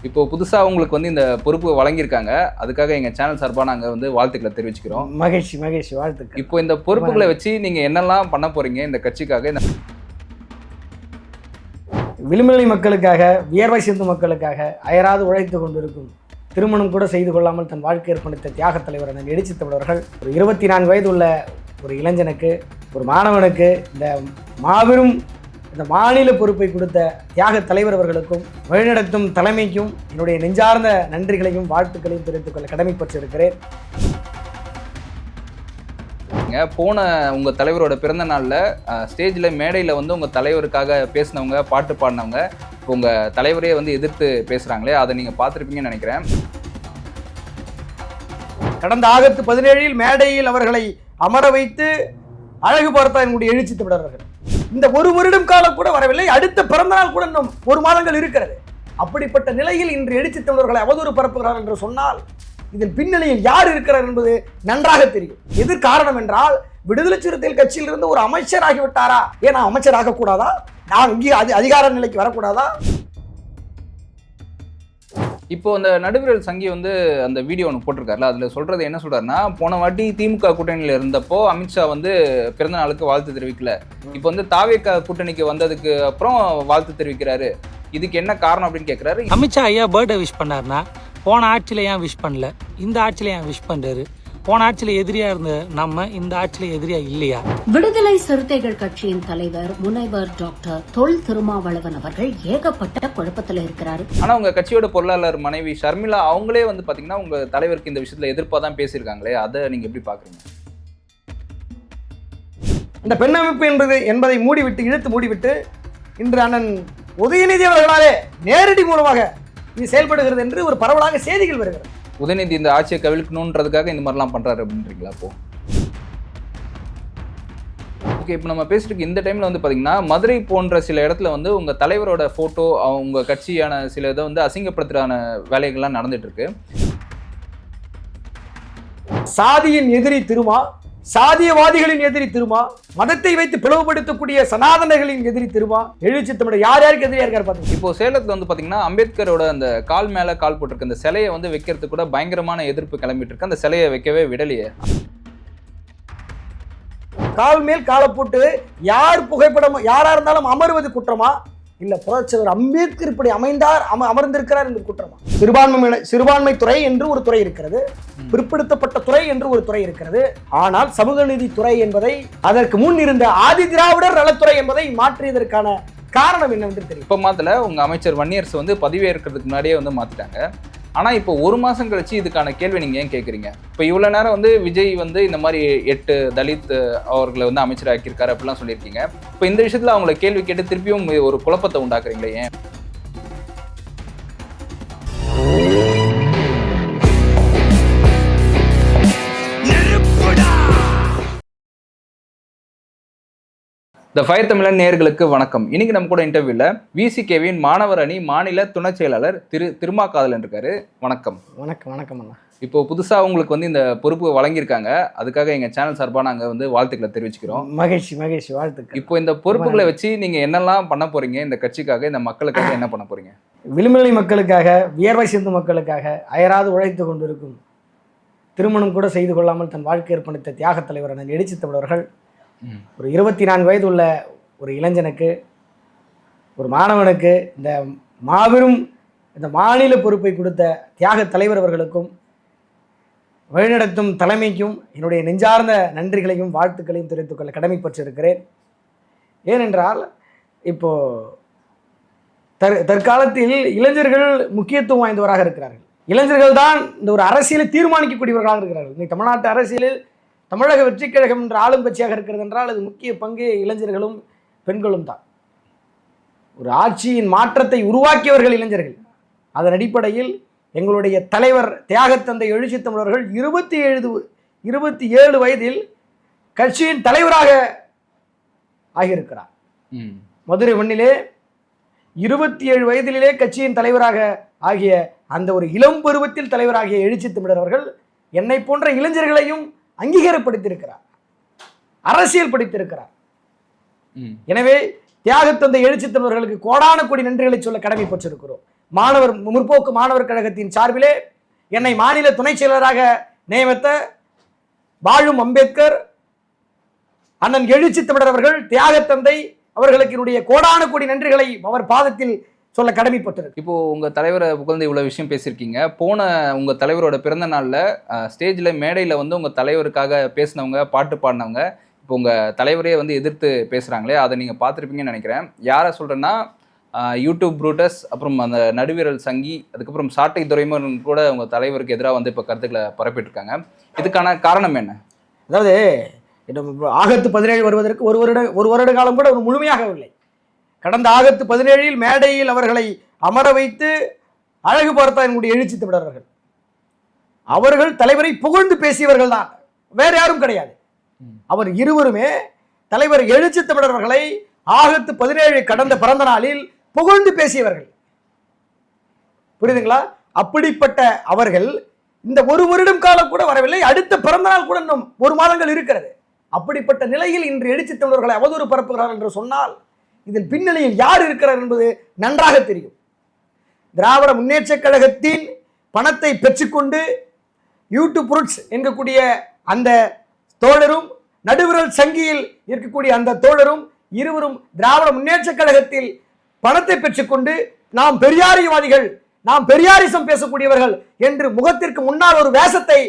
இப்போ புதுசா உங்களுக்கு வந்து இந்த பொறுப்பு வழங்கியிருக்காங்க. அதுக்காக எங்க சேனல் சார்பா நாங்க வந்து வாழ்த்துக்களை தெரிவிச்சுக்கிறோம். மகிழ்ச்சி வாழ்த்துக்கள். இப்போ இந்த பொறுப்புகளை வச்சு நீங்க என்னெல்லாம் பண்ண போறீங்க இந்த கட்சிக்காக? விளிம்புநிலை மக்களுக்காக, வியர்வை சிந்து மக்களுக்காக அயராது உழைத்து கொண்டிருக்கும், திருமணம் கூட செய்து கொள்ளாமல் தன் வாழ்க்கை ஏற்படுத்த தியாக தலைவர் அண்ணன் எழுச்சி தமிழர்கள் ஒரு 24 வயது உள்ள ஒரு இளைஞனுக்கு, ஒரு மாணவனுக்கு இந்த மாபெரும் இந்த மாநில பொறுப்பை கொடுத்த தியாக தலைவர் அவர்களுக்கும் வழிநடத்தும் தலைமைக்கும் என்னுடைய நெஞ்சார்ந்த நன்றிகளையும் வாழ்த்துக்களையும் தெரிவித்துக் கொள்ள கடமைப்பட்டிருக்கிறேன். போன உங்க தலைவரோட பிறந்த நாள்ல ஸ்டேஜ்ல மேடையில வந்து உங்க தலைவருக்காக பேசினவங்க, பாட்டு பாடினவங்க உங்க தலைவரே வந்து எதிர்த்து பேசுறாங்களே, அதை நீங்க பார்த்திருப்பீங்கன்னு நினைக்கிறேன். கடந்த ஆகஸ்ட் 17 மேடையில் அவர்களை அமர வைத்து அழகு பார்த்தார் என்னுடைய எழுச்சி தமிழர்கள். இந்த ஒரு வருடம் காலம் கூட வரவில்லை, அடுத்த பிறந்த நாள் கூட இன்னும் 1 மாதங்கள் இருக்கிறது. அப்படிப்பட்ட நிலையில் இன்று எழுச்சி தமிழர்களை அவதூறு பரப்புகிறார் என்று சொன்னால் இதில் பின்னணியில் யார் இருக்கிறார் என்பது நன்றாக தெரியும். எது காரணம் என்றால், விடுதலை சிறுத்தைகள் கட்சியில் இருந்து ஒரு அமைச்சர் ஆகிவிட்டாரா? ஏன் நான் அமைச்சர் ஆகக்கூடாதா? நான் இங்கே அதிகார நிலைக்கு வரக்கூடாதா? இப்போ அந்த நடுவர்கள் சங்கி வந்து அந்த வீடியோ ஒன்று போட்டிருக்காருல, அதில் சொல்றது என்ன சொல்றாருன்னா, போன வாட்டி திமுக கூட்டணியில் இருந்தப்போ அமித்ஷா வந்து பிறந்த நாளுக்கு வாழ்த்து தெரிவிக்கல, இப்போ வந்து தாவேக கூட்டணிக்கு வந்ததுக்கு அப்புறம் வாழ்த்து தெரிவிக்கிறாரு, இதுக்கு என்ன காரணம் அப்படின்னு கேட்கிறாரு. அமித்ஷா ஐயா பர்த்டே விஷ் பண்ணாருன்னா போன ஆட்சியில் ஏன் விஷ் பண்ணல, இந்த ஆட்சியில் ஏன் விஷ் பண்ணுறாரு? போன ஆட்சியில் எதிரியா இருந்த நம்ம இந்த ஆட்சியில் எதிரியா இல்லையா? விடுதலை சிறுத்தைகள் கட்சியின் தலைவர் முனைவர் டாக்டர் தொல் திருமாவளவன் அவர்கள் ஏகப்பட்ட குழப்பத்தில் இருக்கிறார். ஆனா உங்க கட்சியோட பொருளாளர் மனைவி ஷர்மிளா அவங்களே வந்து பாத்தீங்கன்னா உங்க தலைவருக்கு இந்த விஷயத்துல எதிர்ப்பா தான் பேசியிருக்காங்களே, அதை நீங்க எப்படி பாக்குறீங்க? இந்த பெண் அமைப்பு என்பதை இழுத்து மூடிவிட்டு இன்று அண்ணன் உதயநிதி அவர்களாலே நேரடி மூலமாக இது செயல்படுகிறது என்று ஒரு பரவலாக செய்திகள் வருகிறது. உதயநிதி இந்த ஆட்சியை கவிழ்க்கணுன்றதுக்காக இந்த மாதிரிலாம் பண்றாரு அப்படின்றீங்களா? அப்போ ஓகே, இப்போ நம்ம பேசிட்டு இந்த டைம்ல வந்து பாத்தீங்கன்னா மதுரை போன்ற சில இடத்துல வந்து உங்க தலைவரோட போட்டோ, உங்க கட்சியான சில இதை வந்து அசிங்கப்படுத்துறான வேலைகள்லாம் நடந்துட்டு இருக்கு. சாதியின் எதிரி திருமா, சாதியவாதிகளின் எதிரி திருமா, மதத்தை வைத்து பிளவுபடுத்தக்கூடிய சனாதனர்களின் எதிரி திருமா, எழுச்சி தமிழர் யாருக்கு எதிரியா இருக்காரு பாத்தீங்க. இப்போ சேலத்துல வந்து பாத்தீங்கன்னா அம்பேத்கரோட அந்த கால் மேல கால் போட்டிருக்க அந்த சிலையை வந்து வைக்கிறதுக்கு கூட பயங்கரமான எதிர்ப்பு கிளம்பிட்டு இருக்கு. அந்த சிலையை வைக்கவே விடலையே. கால் மேல் காலை போட்டு யார் புகைப்படம் யாரா இருந்தாலும் அமர்வது குற்றமா, இல்ல புரட்சியாளர் அம்பேத்கர் இப்படி அமர்ந்திருக்கிறார் என்று குற்றமா? சிறுபான்மை துறை என்று ஒரு துறை இருக்கிறது, பிற்படுத்தப்பட்ட துறை என்று ஒரு துறை இருக்கிறது. ஆனால் சமூக நீதி துறை என்பதை, அதற்கு முன் இருந்த ஆதி திராவிடர் நலத்துறை என்பதை மாற்றியதற்கான காரணம் என்னவென்று தெரியும். இப்ப மாத்தல, உங்க அமைச்சர் வன்னியரசு வந்து பதவியேற்கிறதுக்கு முன்னாடியே வந்து மாத்திட்டாங்க. ஆனா இப்போ 1 மாசம் கழிச்சு இதுக்கான கேள்வி நீங்க ஏன் கேட்குறீங்க? இப்போ இவ்வளவு நேரம் வந்து விஜய் வந்து இந்த மாதிரி 8 தலித் அவர்களை வந்து அமைச்சர் ஆக்கியிருக்காரு அப்படிலாம் சொல்லியிருக்கீங்க. இப்போ இந்த விஷயத்துல அவங்களை கேள்வி கேட்டு திருப்பியும் ஒரு குழப்பத்தை உண்டாக்குறீங்களே, ஏன்? த ஃபயர் தமிழன் நேயர்களுக்கு வணக்கம். இன்னைக்கு நம்ம கூட இன்டர்வியூல விசிகேவின் மாணவர் அணி மாநில துணை செயலாளர் திருமாகாதலன் இருக்காரு. வணக்கம். வணக்கம் அண்ணா. இப்போ புதுசா உங்களுக்கு வந்து இந்த பொறுப்பு வழங்கியிருக்காங்க. அதுக்காக எங்க சேனல் சார்பா நாங்க வந்து வாழ்த்துக்களை தெரிவிச்சுக்கிறோம். மகிழ்ச்சி வாழ்த்துக்கள். இப்போ இந்த பொறுப்புகளை வச்சு நீங்க என்னெல்லாம் பண்ண போறீங்க? இந்த கட்சிக்காக, இந்த மக்களுக்காக என்ன பண்ண போறீங்க? விளிம்புநிலை மக்களுக்காக, வியர்வை சிந்து மக்களுக்காக அயராது உழைத்து கொண்டிருக்கும், திருமணம் கூட செய்து கொள்ளாமல் தன் வாழ்க்கை ஏற்படுத்த தியாக தலைவர் அண்ணன் எழுச்சி தமிழர்கள் ஒரு 24 வயது உள்ள ஒரு இளைஞனுக்கு, ஒரு மாணவனுக்கு இந்த மாபெரும் இந்த மாநில பொறுப்பை கொடுத்த தியாக தலைவர் அவர்களுக்கும் வழிநடத்தும் தலைமைக்கும் என்னுடைய நெஞ்சார்ந்த நன்றிகளையும் வாழ்த்துக்களையும் தெரிவித்துக் கொள்ள கடமைப்பட்டிருக்கிறேன். ஏனென்றால் இப்போ தற்காலத்தில் இளைஞர்கள் முக்கியத்துவம் வாய்ந்தவராக இருக்கிறார்கள். இளைஞர்கள் தான் இந்த ஒரு அரசியலை தீர்மானிக்கக்கூடியவர்களாக இருக்கிறார்கள். இன்னைக்கு தமிழ்நாட்டு அரசியலில் தமிழக வெற்றி கழகம் என்ற ஆளும் கட்சியாக இருக்கிறது என்றால் அது முக்கிய பங்கு இளைஞர்களும் பெண்களும் தான். ஒரு ஆட்சியின் மாற்றத்தை உருவாக்கியவர்கள் இளைஞர்கள். அதன் அடிப்படையில் எங்களுடைய தலைவர் தியாகத்தந்தை எழுச்சி தமிழர்கள் 27 வயதில் கட்சியின் தலைவராக ஆகியிருக்கிறார். மதுரை மண்ணிலே 27 வயதிலே கட்சியின் தலைவராக ஆகிய அந்த ஒரு இளம் பருவத்தில் தலைவராகிய எழுச்சி தமிழர் அவர்கள் என்னை போன்ற இளைஞர்களையும் அங்கீகாரப்படுத்தியிருக்கிறார், அரசியல் படித்திருக்கிறார். எனவே தியாகத்தந்தை எழுச்சி தமிழர்களுக்கு கோடான கோடி நன்றிகளை சொல்ல கடமைப்பட்டிருக்கிறோம். முற்போக்கு மாணவர் கழகத்தின் சார்பிலே என்னை மாநில துணை செயலராக நியமித்த வாழும் அம்பேத்கர் அண்ணன் எழுச்சி தமிழர் அவர்கள், தியாக தந்தை அவர்களுக்கு என்னுடைய கோடான கோடி நன்றிகளை அவர் பாதத்தில் சொல்ல கடமைப்பட்டிருக்கு. இப்போ உங்க தலைவரை புகழ்ந்து இவ்வளவு விஷயம் பேசியிருக்கீங்க. போன உங்க தலைவரோட பிறந்த நாள்ல ஸ்டேஜ்ல மேடையில வந்து உங்க தலைவருக்காக பேசினவங்க, பாட்டு பாடினவங்க இப்போ உங்க தலைவரே வந்து எதிர்த்து பேசுறாங்களே, அதை நீங்க பார்த்துருப்பீங்கன்னு நினைக்கிறேன். யாரை சொல்றேன்னா யூடியூப் ப்ரூட்டஸ், அப்புறம் அந்த நடுவீரல் சங்கி, அதுக்கப்புறம் சாட்டை துரைமுருகன் கூட உங்க தலைவருக்கு எதிராக வந்து இப்போ கருத்துக்களை பரப்பிட்டு இருக்காங்க. இதுக்கான காரணம் என்ன? அதாவது ஆகஸ்ட் 17 வருவதற்கு ஒரு வருட காலம் கூட முழுமையாகவில்லை. கடந்த ஆகஸ்ட் 17 மேடையில் அவர்களை அமர வைத்து அழகு பார்த்தார் என்னுடைய எழுச்சி தமிழர்கள். அவர்கள் தலைவரை புகழ்ந்து பேசியவர்கள் தான், வேற யாரும் கிடையாது. அவர் இருவருமே தலைவர் எழுச்சி தமிழர்களை ஆகஸ்ட் 17 கடந்த பிறந்த நாளில் புகழ்ந்து பேசியவர்கள். புரியுதுங்களா? அப்படிப்பட்ட அவர்கள் இந்த ஒரு வருடம் காலம் கூட வரவில்லை. அடுத்த பிறந்த நாள் கூட இன்னும் 1 மாதங்கள் இருக்கிறது. அப்படிப்பட்ட நிலையில் இன்று எழுச்சி தமிழர்களை அவதூறு பரப்புகிறார் என்று சொன்னால் இதில் பின்னணியில் யார் இருக்கிறார் என்பது நன்றாக தெரியும். திராவிட முன்னேற்ற கழகத்தின் பணத்தை பெற்றுக்கொண்டு யூடியூப் ரூட்ஸ் என்கக்கூடிய அந்த தோழரும், நடுவிரல் சங்கியில் இருக்கக்கூடிய அந்த தோழரும் இருவரும் திராவிட முன்னேற்ற கழகத்தில் பணத்தை பெற்றுக்கொண்டு நாம் பெரியாரியவாதிகள், நாம் பெரியாரிசம் பேசக்கூடியவர்கள் என்று முகத்திற்கு முன்னால் ஒரு வேஷத்தை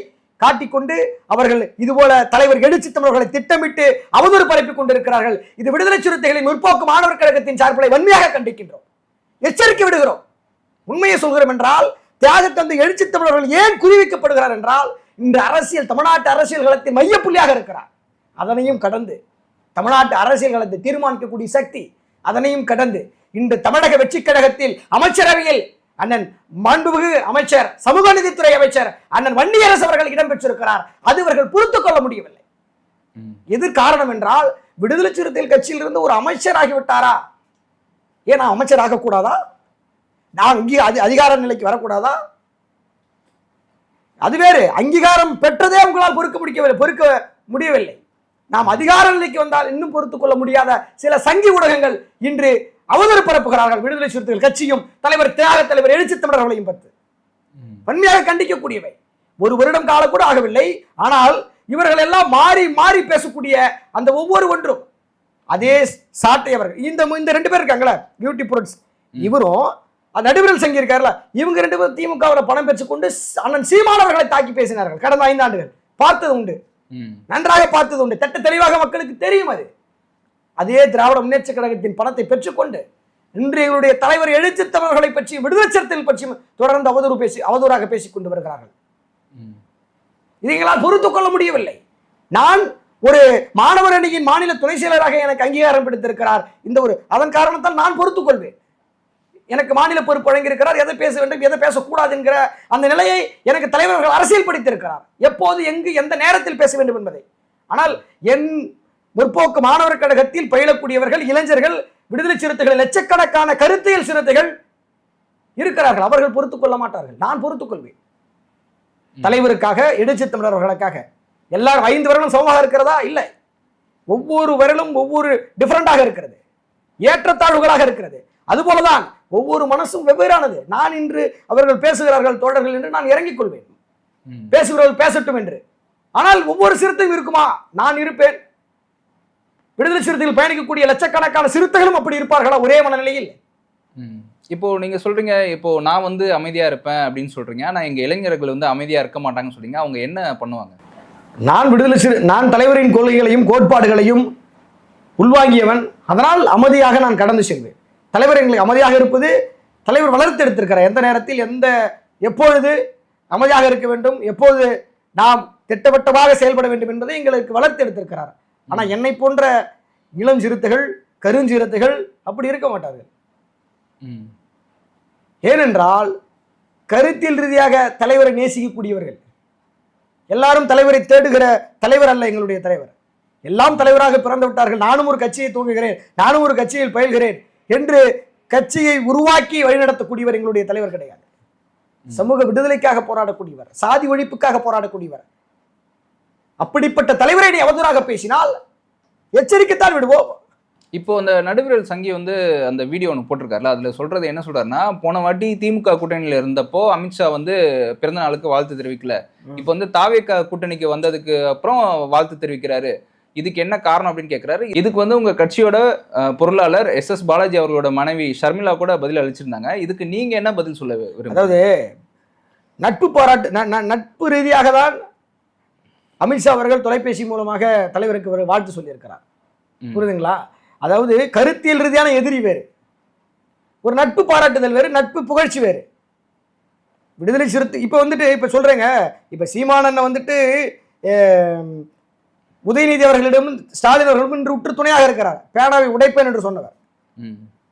காட்டிக்கொண்டு அவர்கள் இதுபோல தலைவர் எழுச்சி தமிழர்களை திட்டமிட்டு அவதூறு பரப்பிக் கொண்டிருக்கிறார்கள். இது விடுதலை சிறுத்தைகளின் முற்போக்கு மாணவர் கழகத்தின் சார்பில் வன்மையாக கண்டிக்கின்றோம், எச்சரிக்கை விடுகிறோம். உண்மையை சொல்கிறோம் என்றால் தியாக தந்தை எழுச்சி தமிழர்கள் ஏன் குறிவிக்கப்படுகிறார் என்றால் இந்த அரசியல் தமிழ்நாட்டு அரசியல் களத்தின் மையப்புள்ளியாக இருக்கிறார். அதனையும் கடந்து தமிழ்நாட்டு அரசியல் களத்தை தீர்மானிக்கக்கூடிய சக்தி, அதனையும் கடந்து இன்று தமிழக வெற்றி கழகத்தில் அமைச்சரவையில் அண்ணன் மாண்புமிகு அமைச்சர், சமூக நீதித்துறை அமைச்சர் அண்ணன் வன்னியரசு அவர்கள் இடம்பெற்றிருக்கிறார். அது இவர்கள் பொறுத்துக் கொள்ள முடியவில்லை. எது காரணம் என்றால் விடுதலை சிறுத்தைகள் கட்சியில் இருந்து ஒரு அமைச்சர் ஆகிவிட்டாரா? ஏன் நான் அமைச்சர் ஆகக்கூடாதா? நான் இங்கே அதிகார நிலைக்கு வரக்கூடாதா? அது வேறு. அங்கீகாரம் பெற்றதே உங்களால் பொறுக்க முடியவில்லை. நாம் அதிகார நிலைக்கு வந்தால் இன்னும் பொறுத்துக் கொள்ள முடியாத சில சங்கி ஊடகங்கள் இன்று அவதூறு பரப்புகிறார்கள். விடுதலை சிறுத்தைகள் கட்சியும் தலைவர் தியாக தலைவர் எழுச்சி தமிழர்களையும் பற்றி வன்மையாக கண்டிக்கக்கூடியவை. 1 வருடம் காலம் கூட ஆகவில்லை. ஆனால் இவர்கள் எல்லாம் மாறி மாறி பேசக்கூடிய அந்த ஒவ்வொரு ஒன்றும் அதே சாட்டை அவர்கள் இந்த 2 பேர் இருக்காங்களா யூடியூப் ப்ரோட்ஸ், இவரும் நடுவரல் சங்கி இருக்காருல்ல, இவங்க 2 பேரும் திமுகவில் பணம் பெற்றுக்கொண்டு அண்ணன் சீமானவர்களை தாக்கி பேசினார்கள். கடந்த 5 ஆண்டுகள் பார்த்தது உண்டு, நன்றாக பார்த்தது உண்டு, தட்ட தெளிவாக மக்களுக்கு தெரியும். அதே திராவிட முன்னேற்ற கழகத்தின் பணத்தை பெற்றுக்கொண்டு இன்று எங்களுடைய தலைவர் எழுச்சி தமிழர்களை பற்றி, விடுதலை சிறுத்தைகள் பற்றி தொடர்ந்து அவதூறாக பேசிக் கொண்டு வருகிறார்கள். இதை எங்களால் பொறுத்துக் கொள்ள முடியவில்லை. நான் ஒரு மாணவர் அணியின் மாநில துணை செயலராக எனக்கு அங்கீகாரம் பிடித்திருக்கிறார். அதன் காரணத்தால் நான் பொறுத்துக் கொள்வேன். எனக்கு மாநில பொறுப்பு வழங்கியிருக்கிறார். எதை பேச வேண்டும், எதை பேசக்கூடாது என்கிற அந்த நிலையை எனக்கு தலைவர்கள் அரசியல் படித்திருக்கிறார், எப்போது எங்கு எந்த நேரத்தில் பேச வேண்டும் என்பதை. ஆனால் என் முற்போக்கு மாணவர் கழகத்தில் பயிலக்கூடியவர்கள், இளைஞர்கள், விடுதலை சிறுத்தைகள், லட்சக்கணக்கான கருத்தியல் சிறுத்தைகள் இருக்கிறார்கள். அவர்கள் பொறுத்துக் கொள்ள மாட்டார்கள், நான் பொறுத்துக் கொள்வேன். தலைவருக்காக, எழுச்சி தமிழர்களுக்காக எல்லாரும் 5 வருடம் சமமாக இருக்கிறதா? இல்லை. ஒவ்வொரு வருடம் ஒவ்வொரு டிஃபரெண்டாக இருக்கிறது, ஏற்றத்தாழ்வுகளாக இருக்கிறது. அதுபோலதான் ஒவ்வொரு மனசும் வெவ்வேறானது. நான் இன்று அவர்கள் பேசுகிறார்கள் தோழர்கள் என்று நான் இறங்கிக் கொள்வேன், பேசுகிறவர்கள் பேசட்டும் என்று. ஆனால் ஒவ்வொரு சிறுத்தையும் இருக்குமா? நான் இருப்பேன். விடுதலை சிறுத்தைகள் பயணிக்கக்கூடிய லட்சக்கணக்கான சிறுத்தைகளும் அப்படி இருப்பார்களா ஒரே மனநிலையில்? இப்போ நீங்க சொல்றீங்க, இப்போ நான் வந்து அமைதியா இருப்பேன் அப்படின்னு சொல்றீங்க. ஆனா எங்க இளைஞர்கள் வந்து அமைதியா இருக்க மாட்டாங்கன்னு சொல்றீங்க. அவங்க என்ன பண்ணுவாங்க? நான் தலைவரின் கொள்கைகளையும் கோட்பாடுகளையும் உள்வாங்கியவன். அதனால் அமைதியாக நான் கடந்து செல்வேன். தலைவர் எங்களுக்கு அமைதியாக இருப்பது தலைவர் வளர்த்து எடுத்திருக்கிறார். எந்த நேரத்தில் எப்பொழுது அமைதியாக இருக்க வேண்டும், எப்போது நாம் திட்டவட்டமாக செயல்பட வேண்டும் என்பதை எங்களுக்கு வளர்த்து எடுத்திருக்கிறார். ஆனால் என்னை போன்ற இளம் சிறுத்தைகள், கருஞ்சிறுத்தைகள் அப்படி இருக்க மாட்டார்கள். ஏனென்றால் கருத்தியல் ரீதியாக தலைவரை நேசிக்கக்கூடியவர்கள். எல்லாரும் தலைவரை தேடுகிற தலைவர் அல்ல எங்களுடைய தலைவர். எல்லாம் தலைவராக பிறந்து விட்டார்கள். நானும் ஒரு கட்சியை தூங்குகிறேன், நானும் ஒரு கட்சியில் பயில்கிறேன் என்று கட்சியை உருவாக்கி வழிநடத்தக்கூடியவர் எங்களுடைய தலைவர் கிடையாது. சமூக விடுதலைக்காக போராடக்கூடியவர், சாதி ஒழிப்புக்காக போராடக்கூடியவர். அப்படிப்பட்ட தலைவரை நீ அவதூறாக பேசினால் எச்சரிக்கைத்தான் விடுவோம். இப்போ அந்த நடுவிரல் சங்கி வந்து அந்த வீடியோ ஒன்று போட்டிருக்காருல, அதுல சொல்றது என்ன சொல்றாருன்னா, போன வாட்டி திமுக கூட்டணியில இருந்தப்போ அமித்ஷா வந்து பிறந்த நாளுக்கு வாழ்த்து தெரிவிக்கல. இப்போ வந்து தாவேகா கூட்டணிக்கு வந்ததுக்கு அப்புறம் வாழ்த்து தெரிவிக்கிறாரு. இதுக்கு என்ன காரணம் அப்படின்னு கேட்கிறாரு. இதுக்கு வந்து உங்க கட்சியோட பொருளாளர் எஸ் பாலாஜி அவர்களோட மனைவி ஷர்மிளா கூட பதில் அளிச்சிருந்தாங்க. இதுக்கு நீங்க என்ன பதில் சொல்ல விரும்புறீங்க? அதாவது நட்பு பாராட்டு நட்பு ரீதியாக தான் அமித்ஷா அவர்கள் தொலைபேசி மூலமாக தலைவருக்கு ஒரு வாழ்த்து சொல்லியிருக்கிறார். புரியுதுங்களா? அதாவது கருத்தியல் ரீதியான எதிரி வேறு, ஒரு நட்பு பாராட்டுதல் வேறு, நட்பு புகழ்ச்சி வேறு. விடுதலை சிறுத்தை இப்போ வந்துட்டு இப்போ சொல்றேங்க, இப்போ சீமானண்ண வந்துட்டு உதயநிதி அவர்களிடம் ஸ்டாலின் அவர்களும் இன்று உற்று துணையாக இருக்கிறார். பேனாவை உடைப்பேன் என்று சொன்னவர்.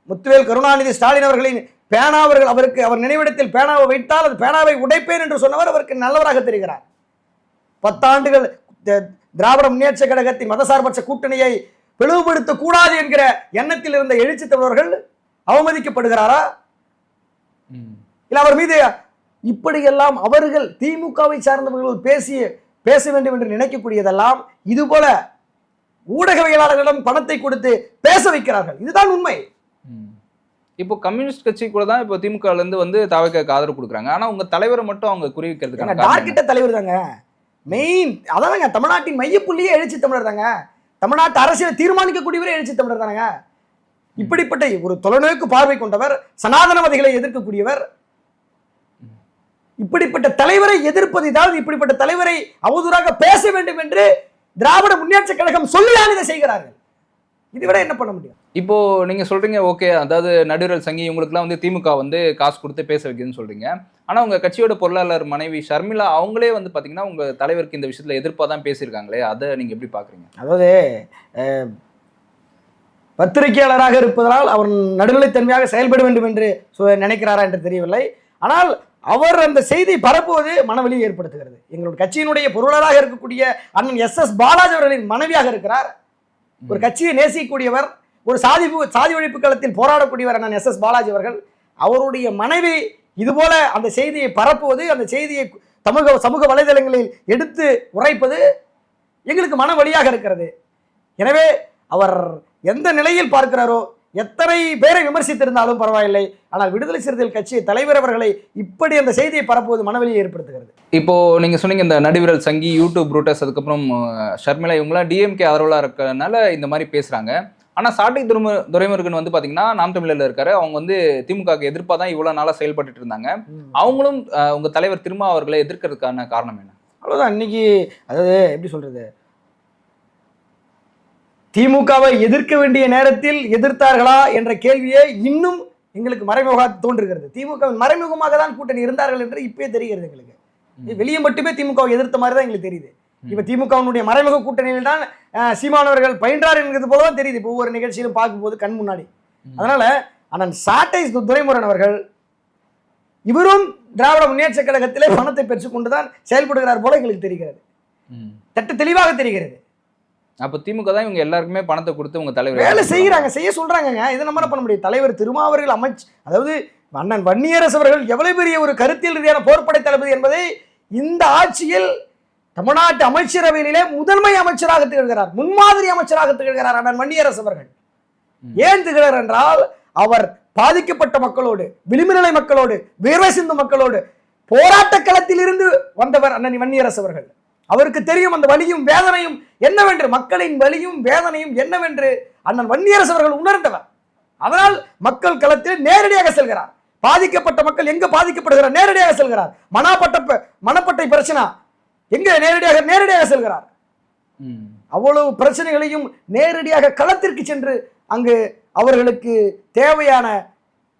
முத்துவேல் கருணாநிதி ஸ்டாலின் அவர்களின் பேனா அவருக்கு அவர் நினைவிடத்தில் பேனாவை வைத்தால் அது பேனாவை உடைப்பேன் என்று சொன்னவர் அவருக்கு நல்லவராக தெரிகிறார். 10 ஆண்டுகள் திராவிட முன்னேற்ற கழகத்தின் மதசார்பற்ற கூட்டணியை பிளவுபடுத்த கூடாது என்கிற எண்ணத்தில் இருந்த எழுச்சி தமிழர்கள் அவமதிக்கப்படுகிறாரா? இல்ல அவர் மீது இப்படியெல்லாம் அவர்கள் திமுகவை சார்ந்தவர்கள் பேச வேண்டும் என்று நினைக்கக்கூடியதெல்லாம் இதுபோல ஊடகவியலாளர்களிடம் பணத்தை கொடுத்து பேச வைக்கிறார்கள். இதுதான் உண்மை. இப்போ கம்யூனிஸ்ட் கட்சி கூட தான் இப்போ திமுகல இருந்து வந்து தாவேகாக்கு ஆதரவு கொடுக்குறாங்க. ஆனா உங்க தலைவரை மட்டும் அவங்க குறிவிக்கிறதுக்கான டார்கெட்ட தலைவர் தாங்க மெயின். அதாங்க தமிழ்நாட்டின் மையப்புள்ளியே எழுச்சி தமிழர் தாங்க. தமிழ்நாட்டு அரசியல் தீர்மானிக்கக்கூடியவரே எழுச்சி தமிழர் தானங்க. இப்படிப்பட்ட ஒரு தொலைநோக்கு பார்வை கொண்டவர், சனாதனவாதிகளை எதிர்க்கக்கூடியவர். இப்படிப்பட்ட தலைவரை எதிர்ப்பது, இதாவது இப்படிப்பட்ட தலைவரை அவதூறாக பேச வேண்டும் என்று திராவிட முன்னேற்ற கழகம் சொல்லிதான் இதை செய்கிறார்கள். இதை விட என்ன பண்ண முடியும்? இப்போ நீங்க சொல்றீங்க ஓகே, அதாவது நடுவிரல் சங்கி இவங்களுக்குலாம் வந்து திமுக வந்து காசு கொடுத்து பேச வைக்குதுன்னு சொல்றீங்க. ஆனா உங்க கட்சியோட பொருளாளர் மனைவி ஷர்மிளா அவங்களே வந்து பாத்தீங்கன்னா உங்க தலைவருக்கு இந்த விஷயத்துல எதிர்ப்பா தான் பேசியிருக்காங்களே, அதை நீங்க எப்படி பாக்குறீங்க? அதாவது பத்திரிகையாளராக இருப்பதனால் அவர் நடுநிலைத்தன்மையாக செயல்பட வேண்டும் என்று நினைக்கிறாரா என்று தெரியவில்லை. ஆனால் அவர் அந்த செய்தி பரப்புவது மனவெளியை ஏற்படுத்துகிறது. எங்களுடைய கட்சியினுடைய பொருளாளராக இருக்கக்கூடிய அண்ணன் எஸ் பாலாஜி அவர்களின் மனைவியாக இருக்கிறார். ஒரு கட்சியை நேசிக்கக்கூடியவர், ஒரு சாதி ஒழிப்பு களத்தில் போராடக்கூடியவர் அண்ணன் எஸ் பாலாஜி அவர்கள். அவருடைய மனைவி இதுபோல அந்த செய்தியை பரப்புவது, அந்த செய்தியை சமூக வலைதளங்களில் எடுத்து உரைப்பது எங்களுக்கு மன வலியாக இருக்கிறது. எனவே அவர் எந்த நிலையில் பார்க்கிறாரோ, எத்தனை பேரை விமர்சித்திருந்தாலும் பரவாயில்லை, ஆனால் விடுதலை சிறுத்தைகள் கட்சி தலைவர் அவர்களை இப்படி அந்த செய்தியை பரப்புவது மனவெளியை ஏற்படுத்துகிறது. இப்போ நீங்க சொன்னீங்க இந்த நடுவிரல் சங்கி, யூடியூப் ப்ரூட்டஸ், அதுக்கப்புறம் ஷர்மிளா இவங்களாம் டிஎம்கே ஆதரவாக இருக்கிறதுனால இந்த மாதிரி பேசுறாங்க. ஆனா சாட்டை துரைமுருகன் வந்து பாத்தீங்கன்னா நாம் தமிழர்ல இருக்காரு. அவங்க வந்து திமுகவுக்கு எதிர்ப்பா தான் இவ்வளவு நாளா செயல்பட்டு இருந்தாங்க. அவங்களும் உங்க தலைவர் திருமா அவர்களை எதிர்க்கிறதுக்கான காரணம் என்ன? அவ்வளவுதான். இன்னைக்கு அதாவது எப்படி சொல்றது, திமுகவை எதிர்க்க வேண்டிய நேரத்தில் எதிர்த்தார்களா என்ற கேள்வியே இன்னும் எங்களுக்கு மறைமுகமாக தோன்றுகிறது. திமுக மறைமுகமாக தான் கூட்டணி இருந்தார்கள் என்று இப்பயே தெரிகிறது எங்களுக்கு. வெளியே மட்டுமே திமுகவை எதிர்த்த மாதிரி தான் எங்களுக்கு தெரியுது. இப்ப திமுகவினுடைய மறைமுக கூட்டணியில் தான் சீமானவர்கள் பயின்றார் என்கிறது போலதான் தெரியுது இப்போ ஒவ்வொரு நிகழ்ச்சியிலும் பார்க்கும்போது கண் முன்னாடி. அதனால அண்ணன் சாட்டை துரைமுருகன் அவர்கள் இவரும் திராவிட முன்னேற்ற கழகத்திலே பணத்தை பெற்றுக்கொண்டுதான் செயல்படுகிறார் போல எங்களுக்கு தெரிகிறது, தட்டு தெளிவாக தெரிகிறது. அப்ப திமுக தான் இவங்க எல்லாருக்குமே பணத்தை கொடுத்து உங்க தலைவர் வேலை செய்யறாங்க, செய்ய சொல்றாங்க. இதை நம்ம பண்ண முடியும். தலைவர் திருமாவர்கள் அதாவது அண்ணன் வன்னியரசு அவர்கள் எவ்வளவு பெரிய ஒரு கருத்தியல் ரீதியான போர்ப்படை தளபதி என்பதை இந்த ஆட்சியில் தமிழ்நாட்டு அமைச்சரவையிலே முதன்மை அமைச்சராக திகழ்கிறார், முன்மாதிரி அமைச்சராக திகழ்கிறார் அண்ணன் வன்னியரசு அவர்கள். ஏன் திகழர் என்றால் அவர் பாதிக்கப்பட்ட மக்களோடு, விளிம்புநிலை மக்களோடு, வேர்வை சிந்து மக்களோடு போராட்ட களத்தில் இருந்து வந்தவர் அண்ணன் வன்னியரசு அவர்கள். அவருக்கு தெரியும் அந்த வலியும் வேதனையும் என்னவென்று, மக்களின் வலியும் வேதனையும் என்னவென்று அண்ணன் வன்னியரசு அவர்கள் உணர்ந்தவர். அதனால் மக்கள் களத்தில் நேரடியாக செல்கிறார். பாதிக்கப்பட்ட மக்கள் எங்க பாதிக்கப்படுகிறார், நேரடியாக செல்கிறார். மணப்பட்டை பிரச்சனை எங்க நேரடியாக செல்கிறார். அவ்வளவு பிரச்சனைகளையும் நேரடியாக களத்திற்கு சென்று அங்கு அவர்களுக்கு தேவையான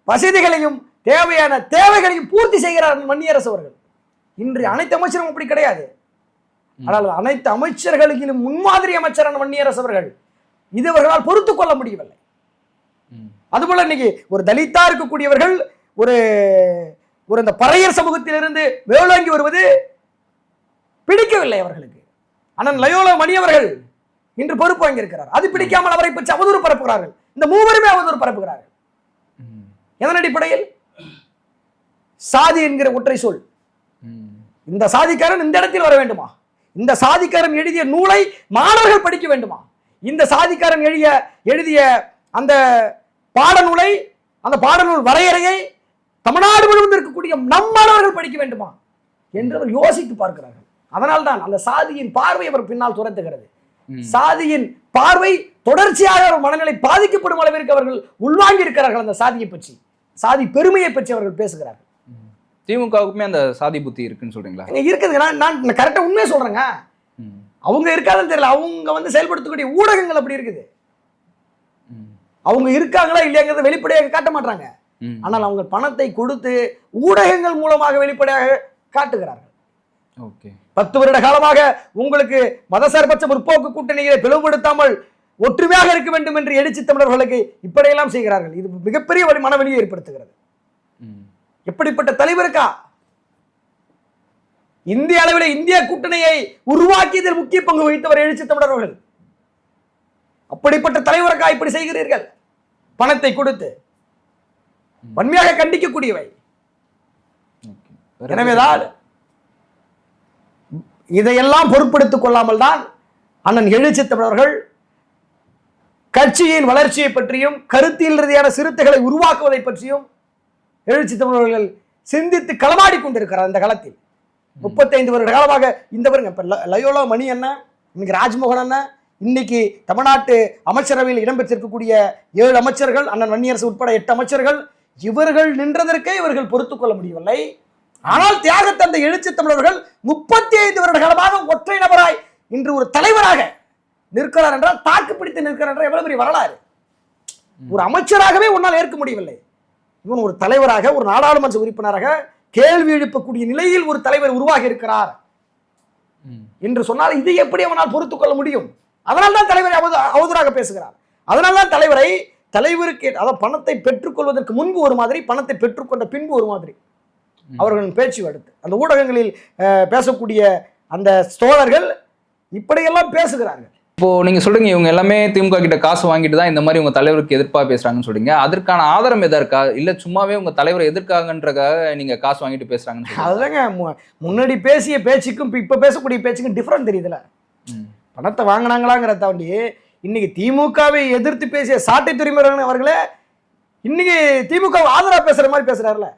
வசதிகளையும் தேவையான தேவைகளையும் பூர்த்தி செய்கிறார் வன்னியரசு அவர்கள். இன்று அனைத்து அமைச்சரும் அப்படி கிடையாது. ஆனால் அனைத்து அமைச்சர்களுக்கும் முன்மாதிரி அமைச்சரான வன்னியரசு அவர்கள் இது அவர்களால் பொறுத்துக் கொள்ள முடியவில்லை. அதுபோல இன்னைக்கு ஒரு தலித்தா இருக்கக்கூடியவர்கள் ஒரு இந்த பறையர் சமூகத்திலிருந்து வேளாங்கி வருவது பிடிக்கவில்லை அவர்களுக்கு. அண்ணன் லயோலா மணி அவர்கள் இன்று பொறுப்பு வாங்கியிருக்கிறார். அது பிடிக்காமல் அவரை பற்றி அவதூறு பரப்புகிறார்கள். இந்த மூவருமே அவதூறு பரப்புகிறார்கள். எதன் அடிப்படையில்? சாதி என்கிற ஒற்றை சொல். இந்த சாதிக்காரன் இந்த இடத்தில் வர வேண்டுமா? இந்த சாதிக்காரன் எழுதிய நூலை மாணவர்கள் படிக்க வேண்டுமா? இந்த சாதிக்காரன் எழுதிய அந்த பாடநூலை, அந்த பாடநூல் வரையறையை தமிழ்நாடு முழுவதும் இருக்கக்கூடிய நம் மாணவர்கள் படிக்க வேண்டுமா என்று அவர் யோசித்து பார்க்கிறார்கள். அதனால்தான் அந்த சாதியின் பார்வை அவர் பின்னால் துரத்துகிறது. சாதியின் பார்வை தொடர்ச்சியாக அவர் மனநிலை பாதிக்கப்படும் அளவிற்கு அவர்கள் உள்வாங்கி இருக்கிறார்கள். அந்த சாதியை பற்றி, சாதி பெருமையை பற்றி அவர்கள் பேசுகிறார்கள். திமுகவுக்குமே அந்த சாதி புத்தி இருக்குன்னு சொல்றீங்களா? இருக்குதுங்க. நான் கரெக்டா உண்மையை சொல்றேங்க. அவங்க இருக்காதுன்னு தெரியல, அவங்க வந்து செயல்படுத்தக்கூடிய ஊடகங்கள் அப்படி இருக்குது. அவங்க இருக்காங்களா இல்லையாங்கிறத வெளிப்படையாக காட்ட மாட்டாங்க. ஆனால் அவங்க பணத்தை கொடுத்து ஊடகங்கள் மூலமாக வெளிப்படையாக காட்டுகிறார்கள். 10 வருட காலமாக உங்களுக்கு மதசார்பற்ற முற்போக்கு கூட்டணியை பிளவுபடுத்தாமல் ஒற்றுமையாக இருக்க வேண்டும் என்று எழுச்சி தமிழர்களுக்கு இப்படியெல்லாம் செய்கிறார்கள். இது மிகப்பெரிய மனவெளியை ஏற்படுத்துகிறது. எப்படிப்பட்ட தலைவருக்கா? இந்திய அளவில் இந்திய கூட்டணியை உருவாக்கியதில் முக்கிய பங்கு வகித்தவர் எழுச்சி தமிழர்கள். அப்படிப்பட்ட தலைவருக்கா இப்படி செய்கிறீர்கள்? பணத்தை கொடுத்து வன்மையாக கண்டிக்கக்கூடியவை. எனவேதான் இதையெல்லாம் பொருட்படுத்திக் கொள்ளாமல் தான் அண்ணன் எழுச்சி தமிழர்கள் கட்சியின் வளர்ச்சியை பற்றியும் கருத்தியல் ரீதியான சிறுத்தைகளை உருவாக்குவதை பற்றியும் எழுச்சி தமிழர்கள் சிந்தித்து களமாடி கொண்டிருக்கிறார். அந்த காலத்தில் 35 வருட காலமாக இந்த வருங்க இப்ப லயோலா மணி என்ன, இன்னைக்கு ராஜ்மோகன் என்ன, இன்னைக்கு தமிழ்நாட்டு அமைச்சரவையில் இடம்பெற்றிருக்கக்கூடிய 7 அமைச்சர்கள், அண்ணன் வன்னியரசு உட்பட 8 அமைச்சர்கள், இவர்கள் நின்றதற்கே இவர்கள் பொறுத்துக் கொள்ள முடியவில்லை. ஆனால் தியாகத்தந்தை எழுச்சி தமிழர்கள் 35 வருட காலமாக ஒற்றை நபராய் இன்று ஒரு தலைவராக நிற்கிறார் என்றால், தாக்கு பிடித்து நிற்கிறார் என்றால் எவ்வளவு பெரிய வரலாறு. ஒரு அமைச்சராகவே உன்னால் ஏற்க முடியவில்லை, இவன் ஒரு தலைவராக, ஒரு நாடாளுமன்ற உறுப்பினராக கேள்வி எழுப்பக்கூடிய நிலையில் ஒரு தலைவர் உருவாகி இருக்கிறார் என்று சொன்னால் இதை எப்படி அவனால் பொறுத்துக் கொள்ள முடியும்? அதனால்தான் தலைவரை அவதூறாக பேசுகிறார். அதனால்தான் தலைவருக்கு அதாவது பணத்தை பெற்றுக்கொள்வதற்கு முன்பு ஒரு மாதிரி, பணத்தை பெற்றுக்கொண்ட பின்பு ஒரு மாதிரி அவர்களின் பேச்சு எடுத்து அந்த ஊடகங்களில் பேசக்கூடிய அந்த தோழர்கள் இப்படியெல்லாம் பேசுகிறார்கள். இப்போ நீங்க சொல்றீங்க இவங்க எல்லாமே திமுக கிட்ட காசு வாங்கிட்டு தான் இந்த மாதிரி உங்க தலைவருக்கு எதிர்ப்பா பேசுறாங்கன்னு சொல்றீங்க. அதற்கான ஆதாரம் எதா இருக்கா? இல்ல சும்மாவே உங்க தலைவரை எதிர்க்காங்கன்றக்காக நீங்க காசு வாங்கிட்டு பேசுறாங்கன்னு? அதுதாங்க முன்னாடி பேசிய பேச்சுக்கும் இப்ப பேசக்கூடிய பேச்சுக்கும் டிஃபரெண்ட் தெரியுதுல. பணத்தை வாங்கினாங்களாங்கிறத தாண்டி இன்னைக்கு திமுகவை எதிர்த்து பேசிய சாட்டை துறைமுருகன் அவர்களே இன்னைக்கு திமுக ஆதரவா பேசுற மாதிரி பேசுறாருல.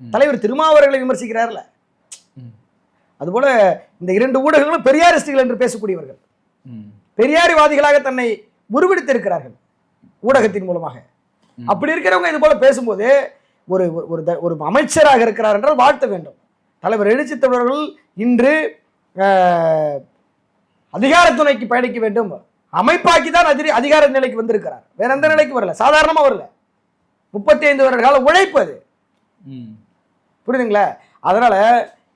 தலைவர் திருமாவர்களை விமர்சிக்கிறார்ல. அதுபோல இந்த 2 ஊடகங்களும் பெரியாரிஸ்டுகள் என்று பேசக்கூடியவர்கள், பெரியாரிவாதிகளாக தன்னை உருவெடுத்திருக்கிறார்கள் ஊடகத்தின் மூலமாக. அப்படி இருக்கிறவங்க இது போல பேசும்போது ஒரு அமைச்சராக இருக்கிறார் என்றால் வாழ்த்த வேண்டும். தலைவர் எழுச்சி தமிழர்கள் இன்று அதிகார துணைக்கு பயணிக்க வேண்டும், அமைப்பாக்கி தான் அதிகார நிலைக்கு வந்திருக்கிறார். வேற எந்த நிலைக்கு வரல, சாதாரணமா வரல. 35 வருட கால உழைப்பு அது. புரியுதுங்களா? அதனால